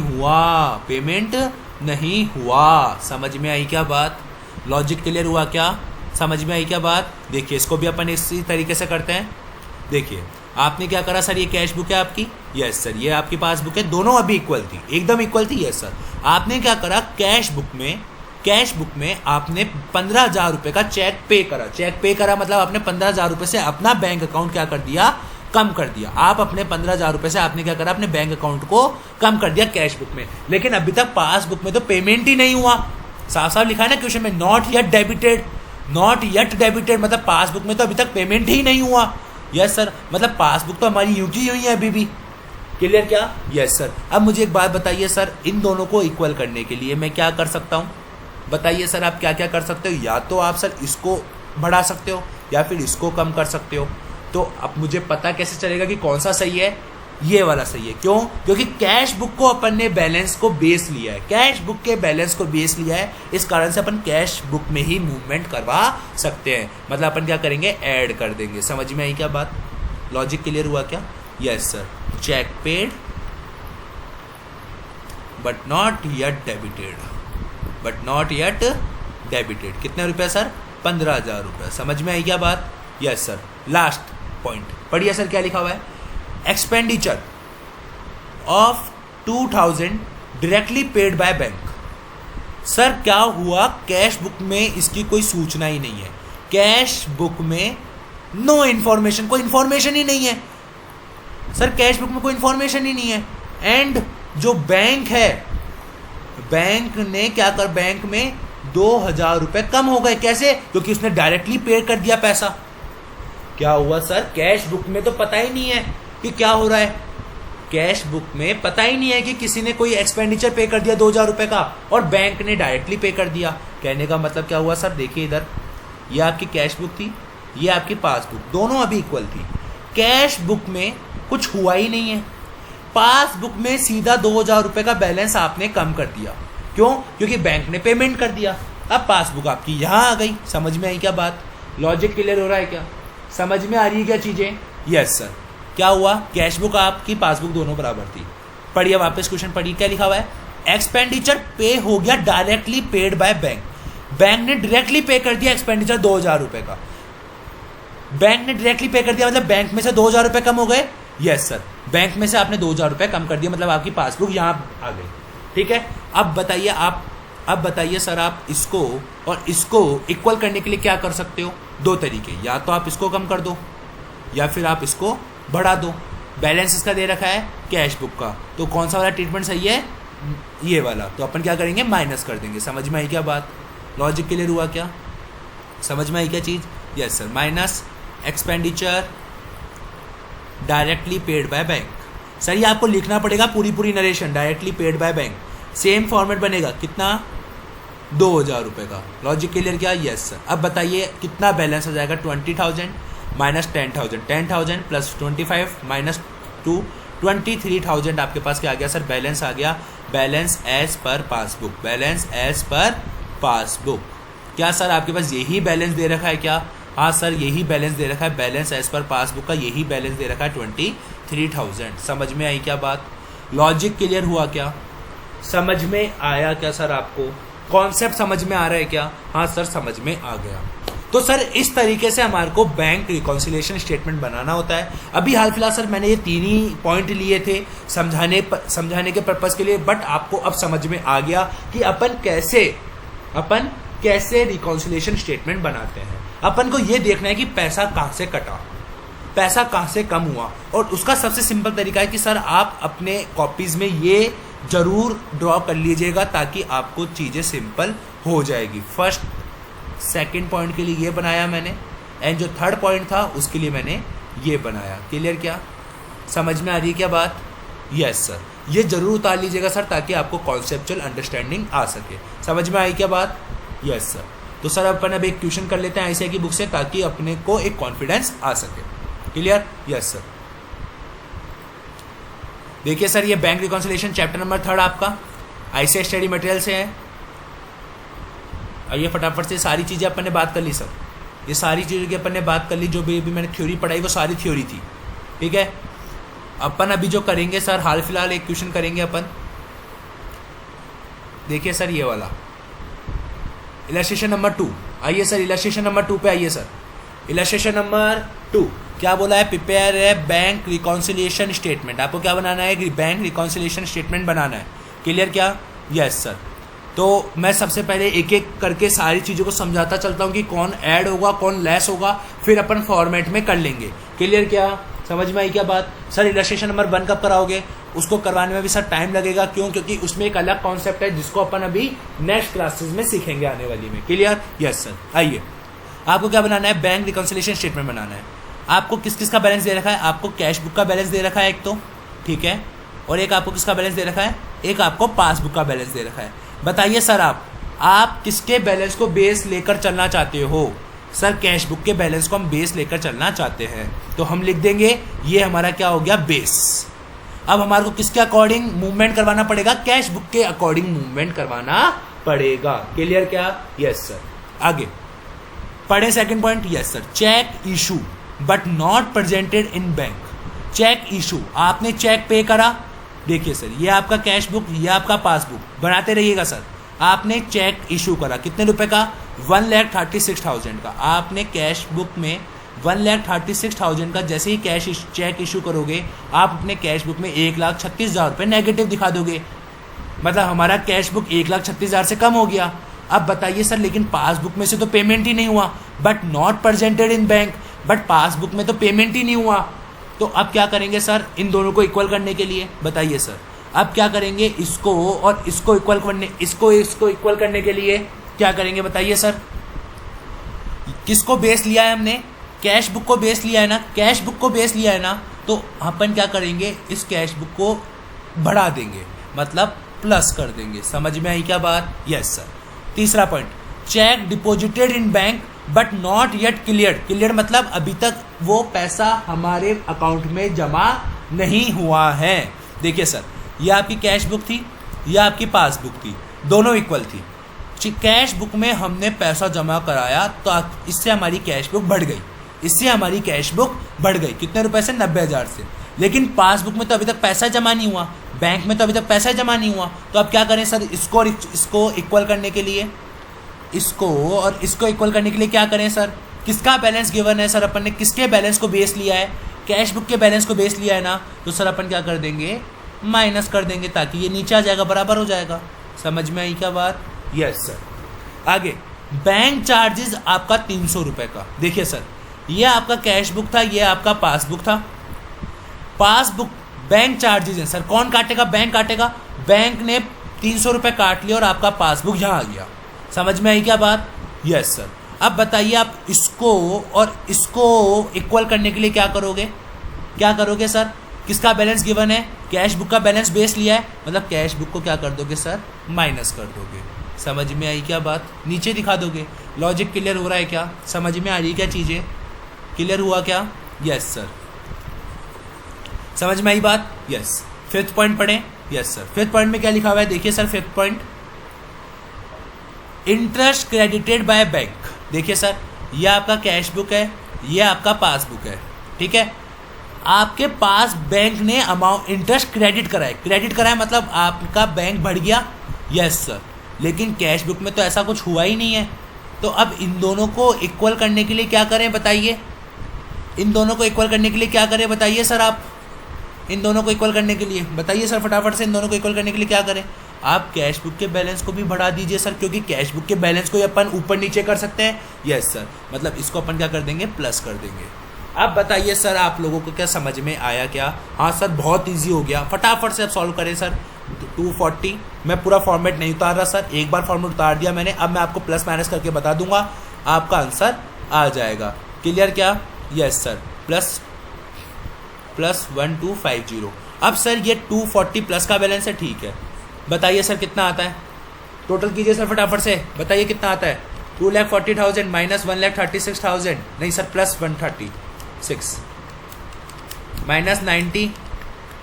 हुआ। समझ में आई क्या बात? लॉजिक क्लियर हुआ क्या? समझ में आई क्या बात? देखिए इसको भी अपन इसी तरीके से करते हैं। देखिए आपने क्या करा सर, ये कैश बुक है आपकी, यस सर, ये आपकी पासबुक है, दोनों अभी इक्वल थी, एकदम इक्वल थी, यस सर। आपने क्या करा, कैश बुक में आपने 15,000 रुपये का चेक पे करा, मतलब आपने 15,000 रुपये से अपना बैंक अकाउंट क्या कर दिया, कम कर दिया। आप अपने 15,000 रुपये से आपने क्या करा, अपने बैंक अकाउंट को कम कर दिया कैश बुक में, लेकिन अभी तक पासबुक में तो पेमेंट ही नहीं हुआ। साफ साफ लिखा है ना क्वेश्चन में, नॉट यट डेबिटेड, मतलब पासबुक में तो अभी तक पेमेंट ही नहीं हुआ। यस सर, मतलब पासबुक तो हमारी यूं की यूं ही है अभी भी। क्लियर क्या? Yes sir. अब मुझे एक बात बताइए सर, इन दोनों को इक्वल करने के लिए मैं क्या कर सकता हूँ? बताइए सर आप क्या क्या कर सकते हो? या तो आप सर इसको बढ़ा सकते हो या फिर इसको कम कर सकते हो। तो अब मुझे पता कैसे चलेगा कि कौन सा सही है? ये वाला सही है। क्यों? क्योंकि कैश बुक को अपन ने बैलेंस को बेस लिया है, कैश बुक के बैलेंस को बेस लिया है, इस कारण से अपन कैश बुक में ही मूवमेंट करवा सकते हैं। मतलब अपन क्या करेंगे, ऐड कर देंगे। समझ में आई क्या बात? लॉजिक क्लियर हुआ क्या? Yes sir. Cheque paid but not yet debited, कितने रुपए सर? 15,000 रुपये। समझ में आई क्या बात? Yes sir. लास्ट पॉइंट पढ़िए सर, क्या लिखा हुआ है? Expenditure of 2,000 directly paid by bank. Sir क्या हुआ, कैश बुक में इसकी कोई सूचना ही नहीं है, कैश बुक में नो इन्फॉर्मेशन, कोई इन्फॉर्मेशन ही नहीं है सर, कैश बुक में कोई इन्फॉर्मेशन ही नहीं है। एंड जो बैंक है, बैंक ने क्या कर, बैंक में 2,000 रुपये कम हो गए। कैसे? क्योंकि उसने डायरेक्टली पे कर दिया पैसा। क्या हुआ सर, कैश बुक में तो पता ही नहीं है कि क्या हो रहा है, कैश बुक में पता ही नहीं है कि किसी ने कोई एक्सपेंडिचर पे कर दिया 2,000 रुपये का और बैंक ने डायरेक्टली पे कर दिया। कहने का मतलब क्या हुआ सर, देखिए इधर, ये आपकी कैश बुक थी, ये आपकी पासबुक, दोनों अभी इक्वल थी। कैश बुक में कुछ हुआ ही नहीं है, पासबुक में सीधा 2,000 रुपये का बैलेंस आपने कम कर दिया। क्यों? क्योंकि बैंक ने पेमेंट कर दिया। अब पासबुक आपकी यहाँ आ गई। समझ में आई क्या बात? लॉजिक क्लियर हो रहा है क्या? समझ में आ रही है क्या चीजें? Yes sir. क्या हुआ? कैश बुक आपकी पासबुक दोनों बराबर थी। पढ़िए वापस क्वेश्चन पढ़िए, क्या लिखा हुआ है? एक्सपेंडिचर पे हो गया directly paid by bank. Bank ने डायरेक्टली पे कर दिया एक्सपेंडिचर 2000 रुपए का। बैंक ने डायरेक्टली पे कर दिया मतलब बैंक में से 2000 रुपए कम हो गए। यस सर, बैंक में से आपने 2000 रुपए कम कर दिया मतलब आपकी पासबुक यहाँ आ गई। ठीक है, अब बताइए सर, आप इसको और इसको इक्वल करने के लिए क्या कर सकते हो? दो तरीके, या तो आप इसको कम कर दो या फिर आप इसको बढ़ा दो। बैलेंस इसका दे रखा है कैश बुक का, तो कौन सा वाला ट्रीटमेंट सही है? ये वाला। तो अपन क्या करेंगे? माइनस कर देंगे। समझ में आई क्या बात? लॉजिक क्लियर हुआ क्या? समझ में आई क्या चीज़? Yes sir. Minus expenditure directly paid by bank. Sir ये आपको लिखना पड़ेगा पूरी narration, directly paid by bank. Same format बनेगा, कितना? 2000 रुपये का। लॉजिक क्लियर क्या? Yes sir. अब बताइए कितना बैलेंस हो जाएगा? 20,000 माइनस 10,000, 10,000 प्लस 25 माइनस 2, 23,000 आपके पास क्या आ गया सर? बैलेंस आ गया। Balance as per passbook, balance as per passbook. क्या सर आपके पास यही बैलेंस दे रखा है क्या? हाँ सर, यही बैलेंस दे रखा है। बैलेंस एज पर पासबुक का यही बैलेंस दे रखा है 23,000। समझ में आई क्या बात? लॉजिक क्लियर हुआ क्या? समझ में आया क्या सर आपको? कॉन्सेप्ट समझ में आ रहा है क्या? हाँ सर, समझ में आ गया। तो सर इस तरीके से हमारे को बैंक रिकॉन्सिलिएशन स्टेटमेंट बनाना होता है। अभी हाल फिलहाल सर मैंने ये 3 ही पॉइंट लिए थे समझाने के पर्पस के लिए, बट आपको अब समझ में आ गया कि अपन कैसे रिकॉन्सिलिएशन स्टेटमेंट बनाते हैं। अपन को ये देखना है कि पैसा कहाँ से कटा, पैसा कहाँ से कम हुआ, और उसका सबसे सिंपल तरीका है कि सर आप अपने कॉपीज में ये जरूर ड्रॉ कर लीजिएगा ताकि आपको चीज़ें सिंपल हो जाएगी। फर्स्ट सेकंड पॉइंट के लिए ये बनाया मैंने, एंड जो थर्ड पॉइंट था उसके लिए मैंने ये बनाया। क्लियर क्या? समझ में आ रही है क्या बात? यस सर, ये जरूर उतार लीजिएगा सर ताकि आपको कॉन्सेप्चुअल अंडरस्टैंडिंग आ सके। समझ में आई क्या बात? Yes sir. तो सर अपन अब एक ट्यूशन कर लेते हैं ICI की बुक से ताकि अपने को एक कॉन्फिडेंस आ सके। क्लियर? Yes sir. देखिए सर, ये बैंक रिकॉन्सिलिएशन चैप्टर नंबर 3 आपका ICI स्टडी मटेरियल से है। आइए फटाफट से सारी चीज़ें अपन ने बात कर ली सर। ये सारी चीज़ों की अपन ने बात कर ली, जो भी मैंने थ्योरी पढ़ाई वो सारी थ्योरी थी। ठीक है, अपन अभी जो करेंगे सर, हाल फिलहाल एक क्वेश्चन करेंगे अपन। देखिए सर, ये वाला इलस्ट्रेशन नंबर 2। आइए सर इलस्ट्रेशन नंबर 2 पे आइए सर। इलस्ट्रेशन नंबर 2 क्या बोला है? प्रिपेयर है बैंक रिकॉन्सिलिएशन स्टेटमेंट। आपको क्या बनाना है? बैंक रिकॉन्सिलिएशन स्टेटमेंट बनाना है। क्लियर क्या? Yes sir. तो मैं सबसे पहले एक एक करके सारी चीज़ों को समझाता चलता हूँ कि कौन ऐड होगा कौन लेस होगा, फिर अपन फॉर्मेट में कर लेंगे। क्लियर क्या? समझ में आई क्या बात? सर इलस्ट्रेशन नंबर 1 कब कराओगे? उसको करवाने में भी सर टाइम लगेगा। क्यों? क्योंकि उसमें एक अलग कॉन्सेप्ट है जिसको अपन अभी नेक्स्ट क्लासेस में सीखेंगे आने वाली में। क्लियर? Yes sir. आइए, आपको क्या बनाना है? बैंक रिकॉन्सिलिएशन स्टेटमेंट बनाना है। आपको किस किस का बैलेंस दे रखा है? आपको कैश बुक का बैलेंस दे रखा है एक तो, ठीक है, और एक आपको किसका बैलेंस दे रखा है? एक आपको पासबुक का बैलेंस दे रखा है। बताइए सर, आप किसके बैलेंस को बेस लेकर चलना चाहते हो? सर कैश बुक के बैलेंस को हम बेस लेकर चलना चाहते हैं, तो हम लिख देंगे ये हमारा क्या हो गया? बेस। अब हमारे को किसके अकॉर्डिंग मूवमेंट करवाना पड़ेगा? कैश बुक के अकॉर्डिंग मूवमेंट करवाना पड़ेगा। क्लियर क्या? Yes sir. आगे पढ़े second point. Yes sir. Cheque issue but not presented in bank. Cheque issue, आपने चेक पे करा। देखिए सर, ये आपका कैश बुक, ये आपका पासबुक, बनाते रहिएगा सर। आपने चेक इशू करा कितने रुपए का? 1,36,000 का। आपने कैश बुक में 1,36,000 का जैसे ही चेक इशू करोगे, आप अपने कैश बुक में 1,36,000 रुपये नेगेटिव दिखा दोगे। मतलब हमारा कैश बुक 1,36,000 से कम हो गया। अब बताइए सर, लेकिन पासबुक में से तो पेमेंट ही नहीं हुआ, but not presented in bank, but passbook में तो पेमेंट ही नहीं हुआ। तो अब क्या करेंगे सर इन दोनों को इक्वल करने के लिए? बताइए सर, अब क्या करेंगे? इसको और इसको इक्वल करने, इसको इक्वल करने के लिए क्या करेंगे? बताइए सर। किसको बेस लिया है हमने? कैश बुक को बेस लिया है ना। कैश बुक को बेस लिया है ना, तो अपन क्या करेंगे? इस कैश बुक को बढ़ा देंगे, मतलब प्लस कर देंगे। समझ में आई क्या बात? Yes sir. तीसरा point, cheque deposited in bank but not yet cleared. Clear मतलब अभी तक वो पैसा हमारे अकाउंट में जमा नहीं हुआ है। देखिए सर, ये आपकी कैश बुक थी, ये आपकी पासबुक थी, दोनों इक्वल थी। कैश बुक में हमने पैसा जमा कराया तो इससे हमारी कैश बुक बढ़ गई, इससे हमारी कैश बुक बढ़ गई कितने रुपए से, 90,000 से। लेकिन पासबुक में तो अभी तक पैसा जमा नहीं हुआ, बैंक में तो अभी तक पैसा जमा नहीं हुआ, तो अब क्या करें सर, इसको और इसको इक्वल करने के लिए, इसको और इसको इक्वल करने के लिए क्या करें सर, किसका बैलेंस गिवन है सर, अपन ने किसके बैलेंस को बेस लिया है, कैश बुक के बैलेंस को बेस लिया है ना, तो सर अपन क्या कर देंगे, माइनस कर देंगे ताकि ये नीचे आ जाएगा, बराबर हो जाएगा। समझ में आई क्या बात? Yes sir. आगे बैंक चार्जेस आपका 300 रुपये का। देखिए सर, ये आपका कैश बुक था, ये आपका पासबुक था। पासबुक बैंक चार्जेस हैं सर, कौन काटेगा, बैंक काटेगा। बैंक ने 300 रुपये काट लिया और आपका पासबुक यहाँ आ गया। समझ में आई क्या बात? Yes sir. अब बताइए आप इसको और इसको इक्वल करने के लिए क्या करोगे, क्या करोगे सर, किसका बैलेंस गिवन है, कैश बुक का बैलेंस बेस लिया है, मतलब कैश बुक को क्या कर दोगे सर, माइनस कर दोगे। समझ में आई क्या बात? नीचे दिखा दोगे। लॉजिक क्लियर हो रहा है क्या, समझ में आ रही क्या चीज़ें, क्लियर हुआ क्या? Yes sir. समझ में आई बात? यस। फिफ्थ पॉइंट पढ़ें। Yes sir. फिफ्थ पॉइंट में क्या लिखा हुआ है, देखिए sir, fifth point, interest credited by bank. देखिए सर, ये आपका कैश बुक है, ये आपका पासबुक है, ठीक है। आपके पास बैंक ने अमाउंट इंटरेस्ट क्रेडिट कराए, क्रेडिट कराए मतलब आपका बैंक बढ़ गया। Yes sir. लेकिन कैश बुक में तो ऐसा कुछ हुआ ही नहीं है, तो अब इन दोनों को इक्वल करने के लिए क्या करें बताइए, इन दोनों को इक्वल करने के लिए क्या करें बताइए सर, आप इन दोनों को इक्वल करने के लिए बताइए सर फटाफट से, इन दोनों को इक्वल करने के लिए क्या करें, आप कैश बुक के बैलेंस को भी बढ़ा दीजिए सर, क्योंकि कैश बुक के बैलेंस को ही अपन ऊपर नीचे कर सकते हैं। यस सर, मतलब इसको अपन क्या कर देंगे, प्लस कर देंगे। अब बताइए सर, आप लोगों को क्या समझ में आया क्या? हाँ सर, बहुत ईजी हो गया, फटाफट से आप सॉल्व करें सर। 240, मैं पूरा फॉर्मेट नहीं उतार रहा सर, एक बार फॉर्मेट उतार दिया मैंने, अब मैं आपको प्लस माइनस करके बता दूंगा, आपका आंसर आ जाएगा। क्लियर क्या? Yes sir. प्लस 1250। अब सर ये 240 प्लस का बैलेंस है, ठीक है। बताइए सर कितना आता है, टोटल कीजिए सर फटाफट से, बताइए कितना आता है। 2,40,000 माइनस 1,36,000, नहीं sir, plus 136 minus 90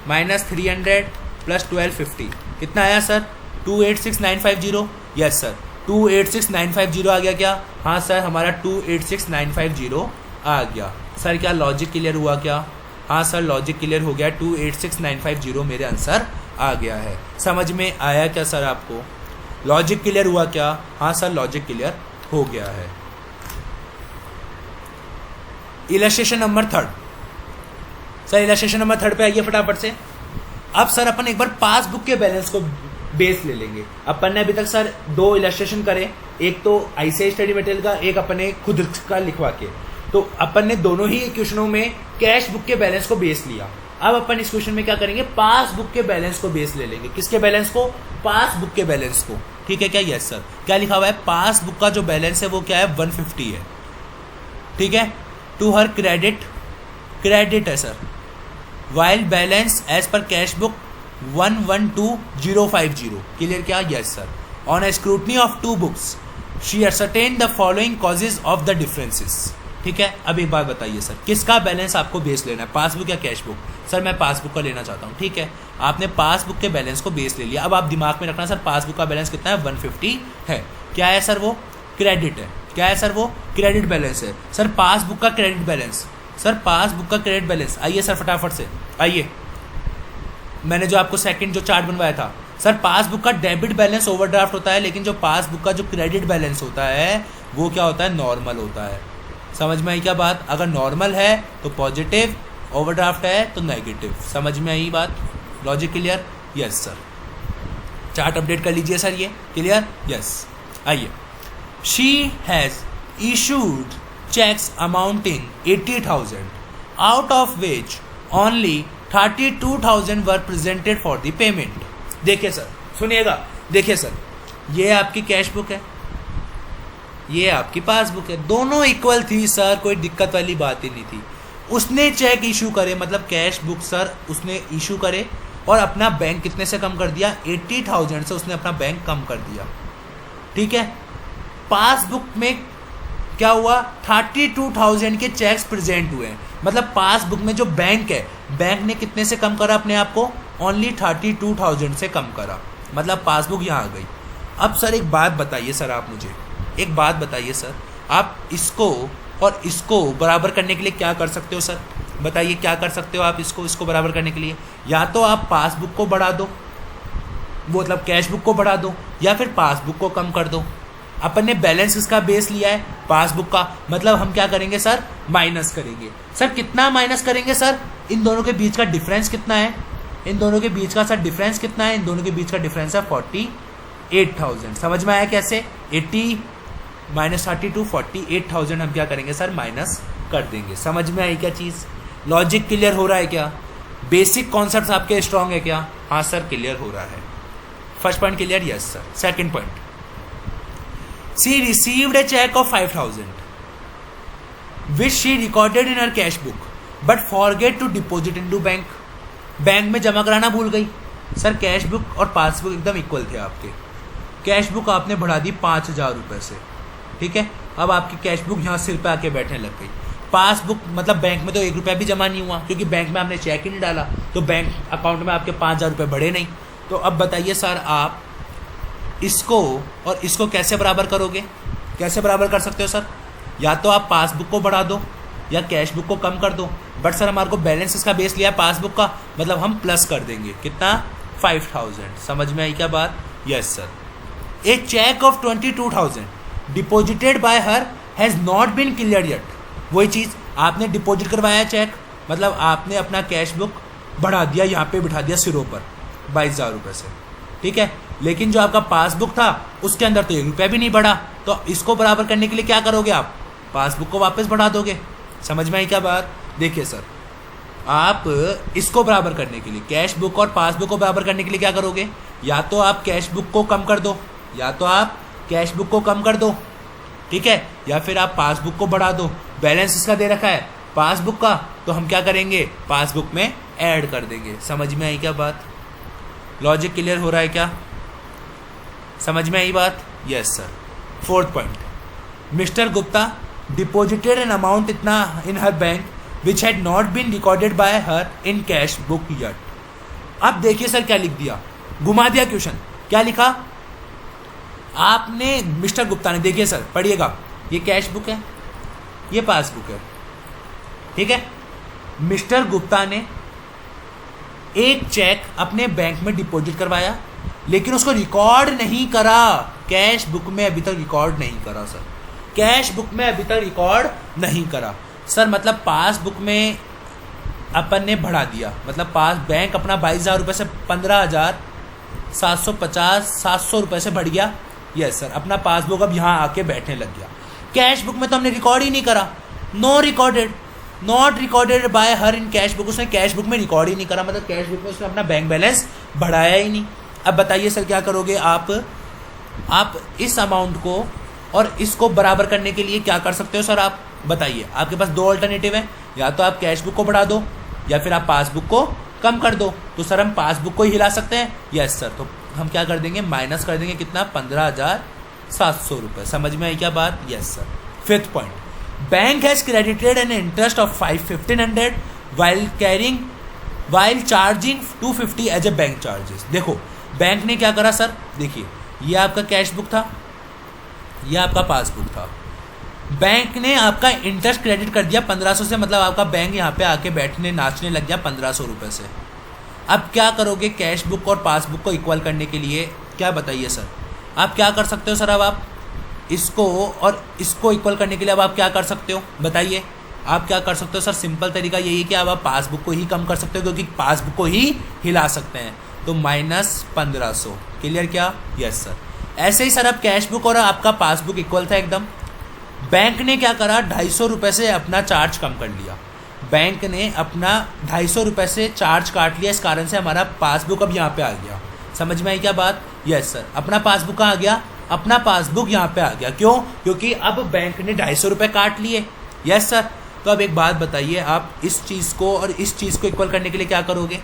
minus 300 plus 1250, कितना आया सर? 286,950। यस सर, 286,950 आ गया क्या? हाँ सर, हमारा 286,950 आ गया। सर क्या लॉजिक क्लियर हुआ क्या? हाँ सर, लॉजिक क्लियर हो गया, 286,950 मेरे आंसर आ गया है। समझ में आया क्या सर आपको? लॉजिक क्लियर हुआ क्या? हाँ सर, लॉजिक क्लियर हो गया है। Illustration number 3 sir, illustration number 3 पे आइए फटाफट से। अब सर अपन एक बार पासबुक के बैलेंस को बेस ले लेंगे। अपन ने अभी तक सर 2 इलस्ट्रेशन करे, एक तो आईसीआई स्टडी मटेरियल का, एक अपन ने खुद का लिखवा के, तो अपन ने दोनों ही क्वेश्चनों में कैश बुक के बैलेंस को बेस लिया। अब अपन इस क्वेश्चन में क्या करेंगे, पासबुक के बैलेंस को बेस ले लेंगे। किसके बैलेंस को? पासबुक के बैलेंस को, ठीक है क्या? Yes sir. क्या लिखा हुआ है, पासबुक का जो बैलेंस है वो क्या है, 150 है, ठीक है। टू हर क्रेडिट है sir, while balance as per cash book 112,050। Clear क्या? Yes sir. On a scrutiny of 2 books she ascertained the following causes of the differences. ठीक है, अब एक बात बताइए सर, किसका बैलेंस आपको बेस लेना है, पासबुक या कैश बुक? सर मैं पासबुक का लेना चाहता हूँ, ठीक है। आपने पासबुक के बैलेंस को बेस ले लिया। अब आप दिमाग में रखना सर, पासबुक का बैलेंस कितना है, 150 है। क्या है सर? वो क्रेडिट है। क्या है सर? वो क्रेडिट बैलेंस है। सर पासबुक का क्रेडिट बैलेंस, सर पासबुक का क्रेडिट बैलेंस, आइए सर फटाफट से आइए। मैंने जो आपको सेकंड जो चार्ट बनवाया था, सर पासबुक का डेबिट बैलेंस ओवरड्राफ्ट होता है, लेकिन जो पासबुक का जो क्रेडिट बैलेंस होता है वो क्या होता है, नॉर्मल होता है। समझ में आई क्या बात? अगर नॉर्मल है तो पॉजिटिव, ओवरड्राफ्ट है तो नेगेटिव। समझ में आई बात? Logic clear? Yes sir. Chart update कर लीजिए सर, ये क्लियर? यस। आइए, she has issued checks amounting 80,000, out of which only 32,000 were presented for the payment. देखिए सर, सुनिएगा, देखिए सर, ये आपकी कैश बुक है, ये आपकी पासबुक है, दोनों इक्वल थी सर, कोई दिक्कत वाली बात ही नहीं थी। उसने चेक इशू करे, मतलब कैश बुक सर उसने इशू करे और अपना बैंक कितने से कम कर दिया, 80,000 से उसने अपना बैंक कम कर दिया, ठीक है। पासबुक में क्या हुआ, 32,000 के चेक्स प्रेजेंट हुए हैं, मतलब पासबुक में जो बैंक है, बैंक ने कितने से कम करा अपने आप को, ओनली 32,000 से कम करा, मतलब पासबुक यहाँ आ गई। अब सर एक बात बताइए सर, आप मुझे एक बात बताइए सर, आप इसको और इसको बराबर करने के लिए क्या कर सकते हो सर? बताइए क्या कर सकते हो आप इसको बराबर करने के लिए? या तो आप पासबुक को बढ़ा दो, मतलब कैश बुक को बढ़ा दो, या फिर पासबुक को कम कर दो। अपन ने बैलेंस इसका बेस लिया है पासबुक का, मतलब हम क्या करेंगे सर? माइनस करेंगे। सर कितना माइनस करेंगे सर? इन दोनों के बीच का डिफरेंस कितना है? इन दोनों के बीच का सर डिफरेंस कितना है? इन दोनों के बीच का डिफरेंस है 48,000। समझ में आया कैसे? 80 माइनस 32 48,000 हम क्या करेंगे सर? माइनस कर देंगे। समझ में आई क्या चीज़? लॉजिक क्लियर हो रहा है क्या? बेसिक कॉन्सेप्ट्स आपके स्ट्रांग है क्या? हाँ सर क्लियर हो रहा है। First point clear? Yes sir. Second point, she received a check of 5,000 which she recorded in her cash book but forget to deposit into bank। Bank में जमा कराना भूल गई। सर कैश बुक और passbook एकदम इक्वल थे आपके। Cash book आपने बढ़ा दी 5,000 रुपये से, ठीक है? अब आपकी कैश बुक यहाँ सिर पे आके बैठने लग गई। पासबुक मतलब बैंक में तो 1 रुपया भी जमा नहीं हुआ, क्योंकि बैंक में आपने चेक ही नहीं डाला, तो बैंक अकाउंट में आपके 5,000 रुपये बढ़े नहीं। तो अब बताइए सर, आप इसको और इसको कैसे बराबर करोगे? कैसे बराबर कर सकते हो सर? या तो आप पासबुक को बढ़ा दो या कैश बुक को कम कर दो। बट सर हमारे को बैलेंस इसका बेस लिया है पासबुक का, मतलब हम प्लस कर देंगे। कितना? 5,000। समझ में आई क्या बात? Yes sir. A cheque of 22,000 deposited by her has not been cleared yet. वही चीज़, आपने डिपॉजिट करवाया चेक, मतलब आपने अपना कैश बुक बढ़ा दिया, यहाँ पे बिठा दिया सिरों पर 22,000 रुपये से, ठीक है? लेकिन जो आपका पासबुक था उसके अंदर तो 1 रुपया भी नहीं बढ़ा। तो इसको बराबर करने के लिए क्या करोगे आप? पासबुक को वापस बढ़ा दोगे। समझ में आई क्या बात? देखिए सर, आप इसको बराबर करने के लिए, कैश बुक और पासबुक को बराबर करने के लिए क्या करोगे? या तो आप कैश बुक को कम कर दो, या तो आप कैश बुक को कम कर दो, ठीक है? या फिर आप पासबुक को बढ़ा दो। बैलेंस इसका दे रखा है पासबुक का, तो हम क्या करेंगे? पासबुक में ऐड कर देंगे। समझ में आई क्या बात? लॉजिक क्लियर हो रहा है क्या? समझ में आई बात? Yes sir. Fourth point, mister Gupta deposited an amount इतना in her bank which had not been recorded by her in cash book yet. अब देखिए सर क्या लिख दिया, घुमा दिया क्वेश्चन। क्या लिखा आपने? मिस्टर गुप्ता ने, देखिए सर पढ़िएगा, ये कैश बुक है, ये पासबुक है, ठीक है? मिस्टर गुप्ता ने एक चेक अपने बैंक में डिपॉजिट करवाया, लेकिन उसको रिकॉर्ड नहीं करा। कैश बुक में अभी तक रिकॉर्ड नहीं करा सर। कैश बुक में अभी तक रिकॉर्ड नहीं करा सर, मतलब पासबुक में अपन ने बढ़ा दिया, मतलब बैंक अपना 22,000 रुपये से 15,750 रुपये से बढ़ गया। यस सर, अपना पासबुक अब यहाँ आके बैठने लग गया। कैश बुक में तो हमने रिकॉर्ड ही नहीं करा। No recorded, not recorded by her in cash book. उसने कैश बुक में रिकॉर्ड ही नहीं करा, मतलब कैश बुक में उसने अपना बैंक बैलेंस बढ़ाया ही नहीं। अब बताइए सर क्या करोगे आप इस अमाउंट को और इसको बराबर करने के लिए क्या कर सकते हो सर? आप बताइए, आपके पास 2 अल्टरनेटिव है, या तो आप कैश बुक को बढ़ा दो या फिर आप पासबुक को कम कर दो। तो सर हम पासबुक को ही हिला सकते हैं। यस सर, तो हम क्या कर देंगे? माइनस कर देंगे। कितना? 15,700 रुपये। समझ में आई क्या बात? Yes sir. Fifth point, bank has credited an interest of 1,500 while charging 250 as a bank charges. देखो बैंक ने क्या करा सर, देखिए ये आपका कैश बुक था, ये आपका पासबुक था। बैंक ने आपका इंटरेस्ट क्रेडिट कर दिया 1,500 से, मतलब आपका बैंक यहाँ पे आके बैठने नाचने लग गया 1,500 रुपये से। अब क्या करोगे कैश बुक और पासबुक को इक्वल करने के लिए? क्या बताइए सर, आप क्या कर सकते हो सर? अब आप इसको और इसको इक्वल करने के लिए अब आप क्या कर सकते हो? बताइए आप क्या कर सकते हो सर? सिंपल तरीका यही है कि अब आप पासबुक को ही कम कर सकते हो, क्योंकि पासबुक को ही हिला सकते हैं। तो -1500। क्लियर क्या? Yes sir. ऐसे ही सर अब कैश बुक और आपका पासबुक इक्वल था एकदम। बैंक ने क्या करा? 250 रुपये से अपना चार्ज कम कर लिया। बैंक ने अपना 250 रुपये से चार्ज काट लिया, इस कारण से हमारा पासबुक अब यहाँ पे आ गया। समझ में आई क्या बात? Yes sir. अपना पासबुक कहाँ आ गया? अपना पासबुक यहाँ पे आ गया। क्यों? क्योंकि अब बैंक ने 250 रुपये काट लिए। Yes sir. तो अब एक बात बताइए, आप इस चीज़ को और इस चीज़ को इक्वल करने के लिए क्या करोगे?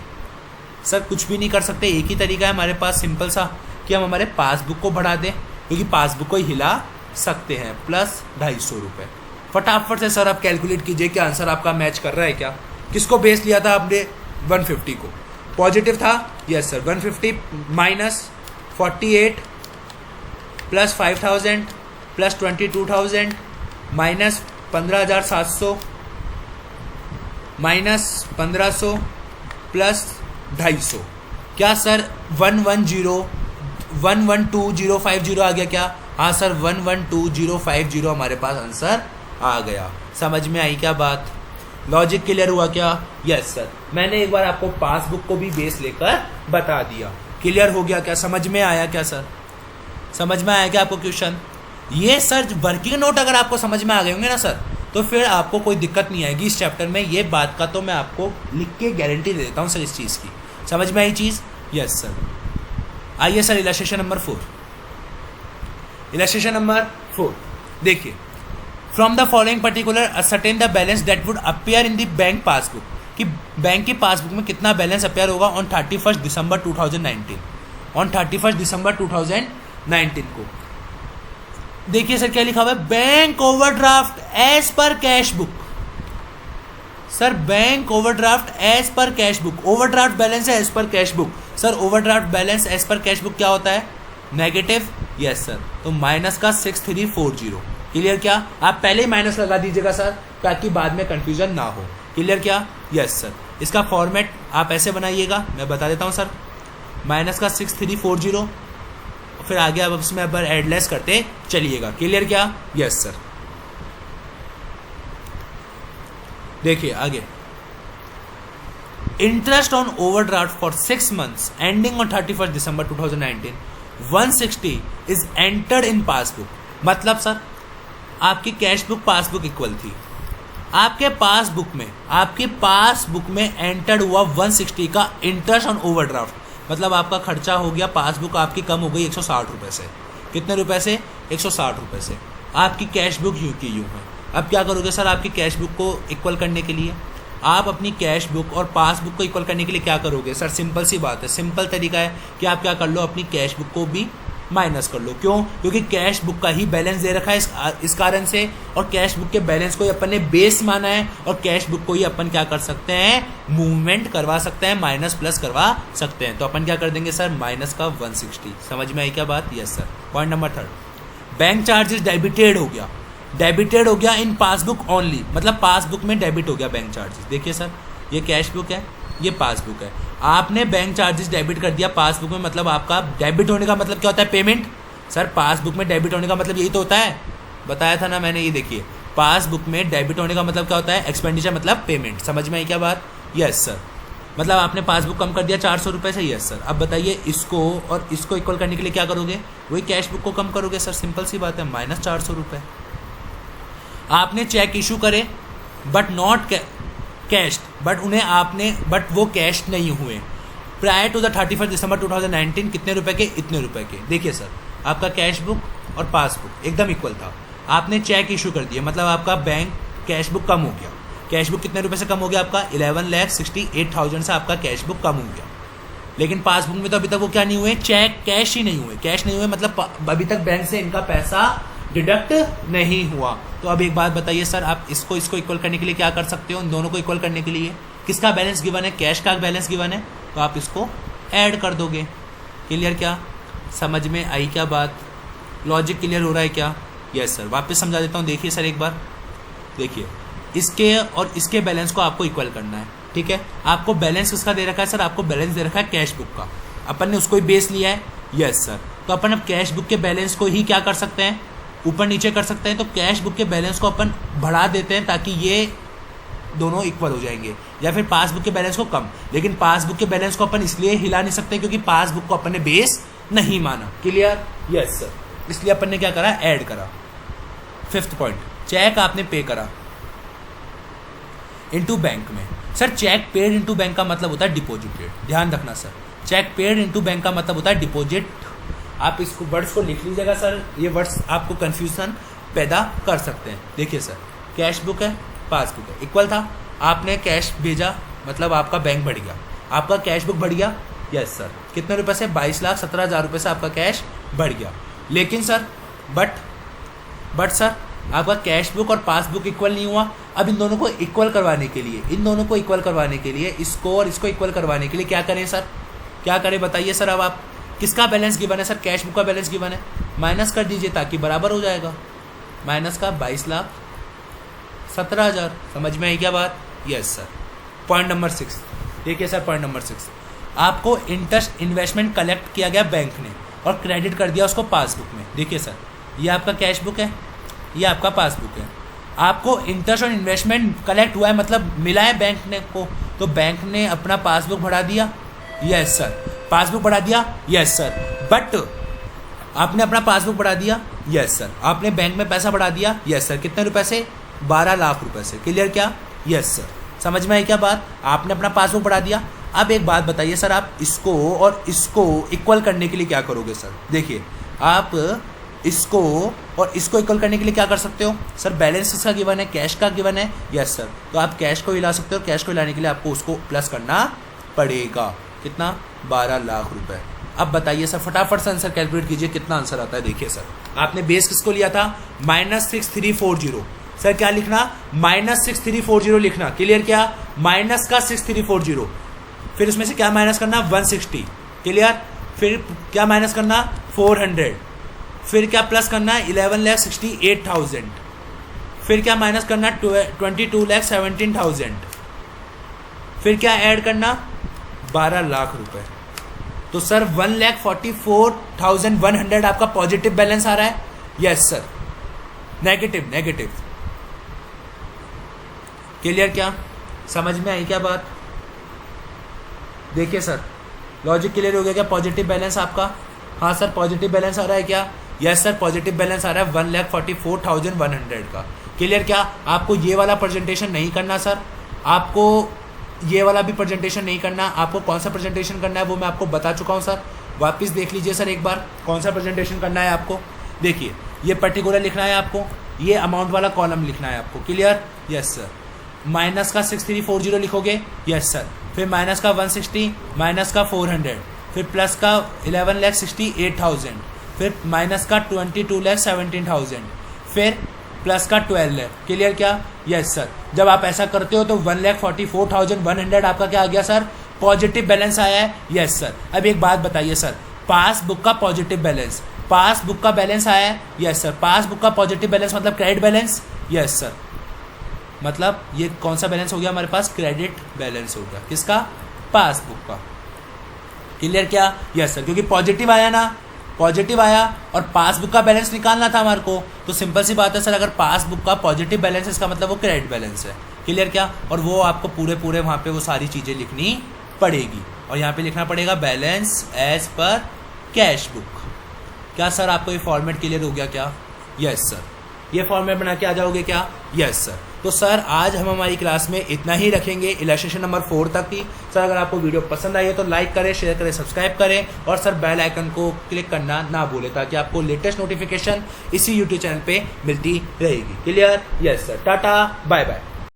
सर कुछ भी नहीं कर सकते, एक ही तरीका है हमारे पास सिंपल सा, कि हम हमारे पासबुक को बढ़ा दें, क्योंकि पासबुक को ही हिला सकते हैं, प्लस 250 रुपये। फटाफट से सर आप कैलकुलेट कीजिए कि आंसर आपका मैच कर रहा है क्या। किसको बेस लिया था आपने? 150 को। पॉजिटिव था? Yes sir. 150 minus 48 plus 5000 plus 22,000 minus 15,700 minus 1500 plus 250। क्या सर 112,050 आ गया क्या? हाँ सर 112,050 हमारे पास आंसर आ गया। समझ में आई क्या बात? लॉजिक क्लियर हुआ क्या? यस सर, मैंने एक बार आपको पासबुक को भी बेस लेकर बता दिया। क्लियर हो गया क्या? समझ में आया क्या सर? समझ में आया क्या आपको क्वेश्चन? ये सर वर्किंग नोट अगर आपको समझ में आ गए होंगे ना सर, तो फिर आपको कोई दिक्कत नहीं आएगी इस चैप्टर में। ये बात का तो मैं आपको लिख के गारंटी दे देता हूँ सर इस चीज़ की। समझ में आई चीज़? Yes sir. आइए sir illustration number 4। Illustration number 4 देखिए, from the following particular ascertain the balance that would appear in the bank passbook, कि बैंक की पासबुक में कितना बैलेंस अपीयर होगा ऑन 31 दिसंबर 2019, ऑन 31 दिसंबर 2019 को। देखिए सर क्या लिखा हुआ है, bank overdraft as per cash book. Sir bank overdraft as per cash book, overdraft balance है as per cash book. Sir overdraft balance as per cash book क्या होता है? नेगेटिव। यस सर, तो माइनस का 6340। क्लियर क्या? आप पहले ही minus लगा दीजिएगा सर, ताकि बाद में कंफ्यूजन ना हो। क्लियर क्या? Yes sir. इसका फॉर्मेट आप ऐसे बनाइएगा, मैं बता देता हूँ सर। माइनस का 6340, फिर आगे आप उसमें अब एडलेस करते चलिएगा। क्लियर क्या? Yes sir. देखिए आगे, interest on overdraft for 6 months ending on 31 December 2019 160 is entered in passbook. मतलब सर आपकी कैश बुक पासबुक इक्वल थी, आपके पासबुक में एंटर्ड हुआ 160 का इंटरेस्ट ऑन ओवरड्राफ्ट। मतलब आपका खर्चा हो गया, पासबुक आपकी कम हो गई 160 रुपये से। कितने रुपए से? 160 रुपये से। आपकी कैश बुक यूँ की यूँ है। अब क्या करोगे सर, आपकी कैश बुक को इक्वल करने के लिए आप अपनी कैश बुक और पासबुक को इक्वल करने के लिए क्या करोगे सर? सिंपल सी बात है, सिंपल तरीका है कि आप क्या कर लो, अपनी कैश बुक को भी माइनस कर लो। क्यों? क्योंकि कैश बुक का ही बैलेंस दे रखा है इस कारण से, और कैश बुक के बैलेंस को ही अपन ने बेस माना है, और कैश बुक को ही अपन क्या कर सकते हैं? मूवमेंट करवा सकते हैं, माइनस प्लस करवा सकते हैं। तो अपन क्या कर देंगे सर? माइनस का 160। समझ में आई क्या बात? Yes sir. Point number 3, bank charges debited हो गया, डेबिटेड हो गया इन पासबुक ओनली। मतलब पासबुक में डेबिट हो गया बैंक चार्जेस। देखिए सर, ये कैश बुक है, ये पासबुक है, आपने बैंक चार्जेस डेबिट कर दिया पासबुक में। मतलब आपका डेबिट होने का मतलब क्या होता है? पेमेंट। सर पासबुक में डेबिट होने का मतलब यही तो होता है, बताया था ना मैंने। ये देखिए, पासबुक में डेबिट होने का मतलब क्या होता है? एक्सपेंडिचर मतलब पेमेंट। समझ में आई क्या बात? Yes sir. मतलब आपने पासबुक कम कर दिया 400 रुपये से। Yes sir. अब बताइए इसको और इसको इक्वल करने के लिए क्या करोगे? वही कैश बुक को कम करोगे सर, सिंपल सी बात है, माइनस 400 रुपये। आपने चेक इशू करे बट नॉट कैश, बट वो कैश नहीं हुए प्रायर टू द 31 दिसंबर 2019। कितने रुपए के? इतने रुपए के। देखिए सर, आपका कैश बुक और पासबुक एकदम इक्वल था, आपने चेक इशू कर दिया, मतलब आपका बैंक कैश बुक कम हो गया। कैश बुक कितने रुपए से कम हो गया? आपका 11,68,000 से आपका कैश बुक कम हो गया। लेकिन पासबुक में तो अभी तक वो क्या नहीं हुए? चेक कैश ही नहीं हुए। कैश नहीं हुए मतलब अभी तक बैंक से इनका पैसा डिडक्ट नहीं हुआ। तो अब एक बात बताइए सर, आप इसको इक्वल करने के लिए क्या कर सकते हो? इन दोनों को इक्वल करने के लिए किसका बैलेंस गिवन है? कैश का बैलेंस गिवन है, तो आप इसको ऐड कर दोगे। क्लियर क्या? समझ में आई क्या बात? लॉजिक क्लियर हो रहा है क्या? Yes sir. वापस समझा देता हूँ, देखिए सर एक बार। देखिए, इसके और इसके बैलेंस को आपको इक्वल करना है, ठीक है। आपको बैलेंस किसका दे रखा है सर? आपको बैलेंस दे रखा है कैश बुक का, अपन ने उसको ही बेस लिया है। Yes sir. तो अपन अब कैश बुक के बैलेंस को ही क्या कर सकते हैं? ऊपर नीचे कर सकते हैं। तो कैश बुक के बैलेंस को अपन बढ़ा देते हैं ताकि ये दोनों इक्वल हो जाएंगे, या फिर पासबुक के बैलेंस को कम। लेकिन पासबुक के बैलेंस को अपन इसलिए हिला नहीं सकते क्योंकि पासबुक को अपन ने बेस नहीं माना। क्लियर? Yes sir. इसलिए अपन ने क्या करा? ऐड करा। 5th पॉइंट, चेक आपने पे करा इनटू बैंक में। Sir cheque paid into bank का मतलब होता है डिपॉजिटेड। ध्यान रखना sir, cheque paid into bank का मतलब होता है डिपॉजिट। आप इसको वर्ड्स को लिख लीजिएगा सर, ये वर्ड्स आपको कंफ्यूजन पैदा कर सकते हैं। देखिए सर, कैश बुक है, पासबुक है, इक्वल था, आपने कैश भेजा मतलब आपका बैंक बढ़ गया, आपका कैश बुक बढ़ गया। Yes sir. कितने रुपए से? 22,17,000 रुपये से आपका कैश बढ़ गया। लेकिन सर बट सर आपका कैश बुक और पासबुक इक्वल नहीं हुआ। अब इन दोनों को इक्वल करवाने के लिए इसको और इसको इक्वल करवाने के लिए क्या करें सर? क्या करें बताइए सर? अब आप किसका बैलेंस गिवन है सर? कैश बुक का बैलेंस गिवन है, माइनस कर दीजिए ताकि बराबर हो जाएगा। माइनस का 22,17,000। समझ में आई क्या बात? Yes sir. पॉइंट नंबर 6 देखिए सर, पॉइंट नंबर 6, आपको इंटरेस्ट इन्वेस्टमेंट कलेक्ट किया गया बैंक ने और क्रेडिट कर दिया उसको पासबुक में। देखिए सर, ये आपका कैश बुक है, ये आपका पासबुक है। आपको इंटरेस्ट और इन्वेस्टमेंट कलेक्ट हुआ है, मतलब मिला है बैंक ने को, तो बैंक ने अपना पासबुक बढ़ा दिया। यस सर, पासबुक बढ़ा दिया। यस सर, बट आपने अपना पासबुक बढ़ा दिया। यस सर, आपने बैंक में पैसा बढ़ा दिया। यस सर, कितने रुपए से? 12 लाख रुपए से। क्लियर क्या? Yes sir. समझ में आई क्या बात? आपने अपना पासबुक बढ़ा दिया। अब एक बात बताइए सर, आप इसको और इसको इक्वल करने के लिए क्या करोगे सर? देखिए, आप इसको और इसको इक्वल करने के लिए क्या कर सकते हो सर? बैलेंस इसका गिवन है, कैश का गिवन है। यस सर, तो आप कैश को हिला सकते हो। कैश को हिलाने के लिए आपको उसको प्लस करना पड़ेगा। कितना? 12 लाख रुपए। अब बताइए सर, फटाफट से आंसर कैलकुलेट कीजिए, कितना आंसर आता है। देखिए सर, आपने बेस किसको लिया था? -6340। सर क्या लिखना? -6340 लिखना। क्लियर क्या? माइनस का 6340, फिर उसमें से क्या माइनस करना? 160। क्लियर? फिर क्या माइनस करना? 400। फिर क्या प्लस करना? 11,68,000। फिर क्या माइनस करना? 22,17,000। फिर क्या ऐड करना? 12 लाख रुपए। तो सर 1,44,100 आपका पॉजिटिव बैलेंस आ रहा है। Yes sir, negative negative. Clear क्या? समझ में आई क्या बात? देखिए सर, लॉजिक क्लियर हो गया क्या? पॉजिटिव बैलेंस आपका, हाँ सर पॉजिटिव बैलेंस आ रहा है क्या? यस सर, पॉजिटिव बैलेंस आ रहा है 1,44,100 का। क्लियर क्या? आपको ये वाला प्रेजेंटेशन नहीं करना सर, आपको ये वाला भी प्रेजेंटेशन नहीं करना। आपको कौन सा प्रेजेंटेशन करना है वो मैं आपको बता चुका हूँ सर। वापस देख लीजिए सर एक बार, कौन सा प्रेजेंटेशन करना है आपको। देखिए, ये पर्टिकुलर लिखना है आपको, ये अमाउंट वाला कॉलम लिखना है आपको। क्लियर? Yes sir. माइनस का 6340 लिखोगे। Yes sir. फिर माइनस का 160, माइनस का 400, फिर प्लस का 11,68,000, फिर माइनस का 22,17,000, फिर प्लस का 12 लाख। क्लियर क्या? Yes sir. जब आप ऐसा करते हो तो 1,44,100 आपका क्या आ गया सर? पॉजिटिव बैलेंस आया है। Yes sir. अब एक बात बताइए सर, पासबुक का पॉजिटिव बैलेंस, पासबुक का बैलेंस आया है। यस सर, पासबुक का पॉजिटिव बैलेंस मतलब क्रेडिट बैलेंस। यस सर, मतलब ये कौन सा बैलेंस हो गया हमारे पास? क्रेडिट बैलेंस हो गया। किसका? पासबुक का। क्लियर क्या? यस सर, क्योंकि पॉजिटिव आया ना, पॉजिटिव आया और पासबुक का बैलेंस निकालना था हमारे को, तो सिंपल सी बात है सर, अगर पासबुक का पॉजिटिव बैलेंस है इसका मतलब वो क्रेडिट बैलेंस है। क्लियर क्या? और वो आपको पूरे वहाँ पे वो सारी चीज़ें लिखनी पड़ेगी और यहाँ पे लिखना पड़ेगा balance as per cash book. क्या सर आपको ये फॉर्मेट क्लियर हो गया क्या? यस सर, ये फॉर्मेट बना के आ जाओगे क्या? Yes sir. तो सर आज हम हमारी क्लास में इतना ही रखेंगे, इलस्ट्रेशन नंबर 4 तक ही। सर अगर आपको वीडियो पसंद आई है तो लाइक करें, शेयर करें, सब्सक्राइब करें और सर बेल आइकन को क्लिक करना ना भूलें ताकि आपको लेटेस्ट नोटिफिकेशन इसी यूट्यूब चैनल पे मिलती रहेगी। Clear? Yes sir. Tata, bye bye.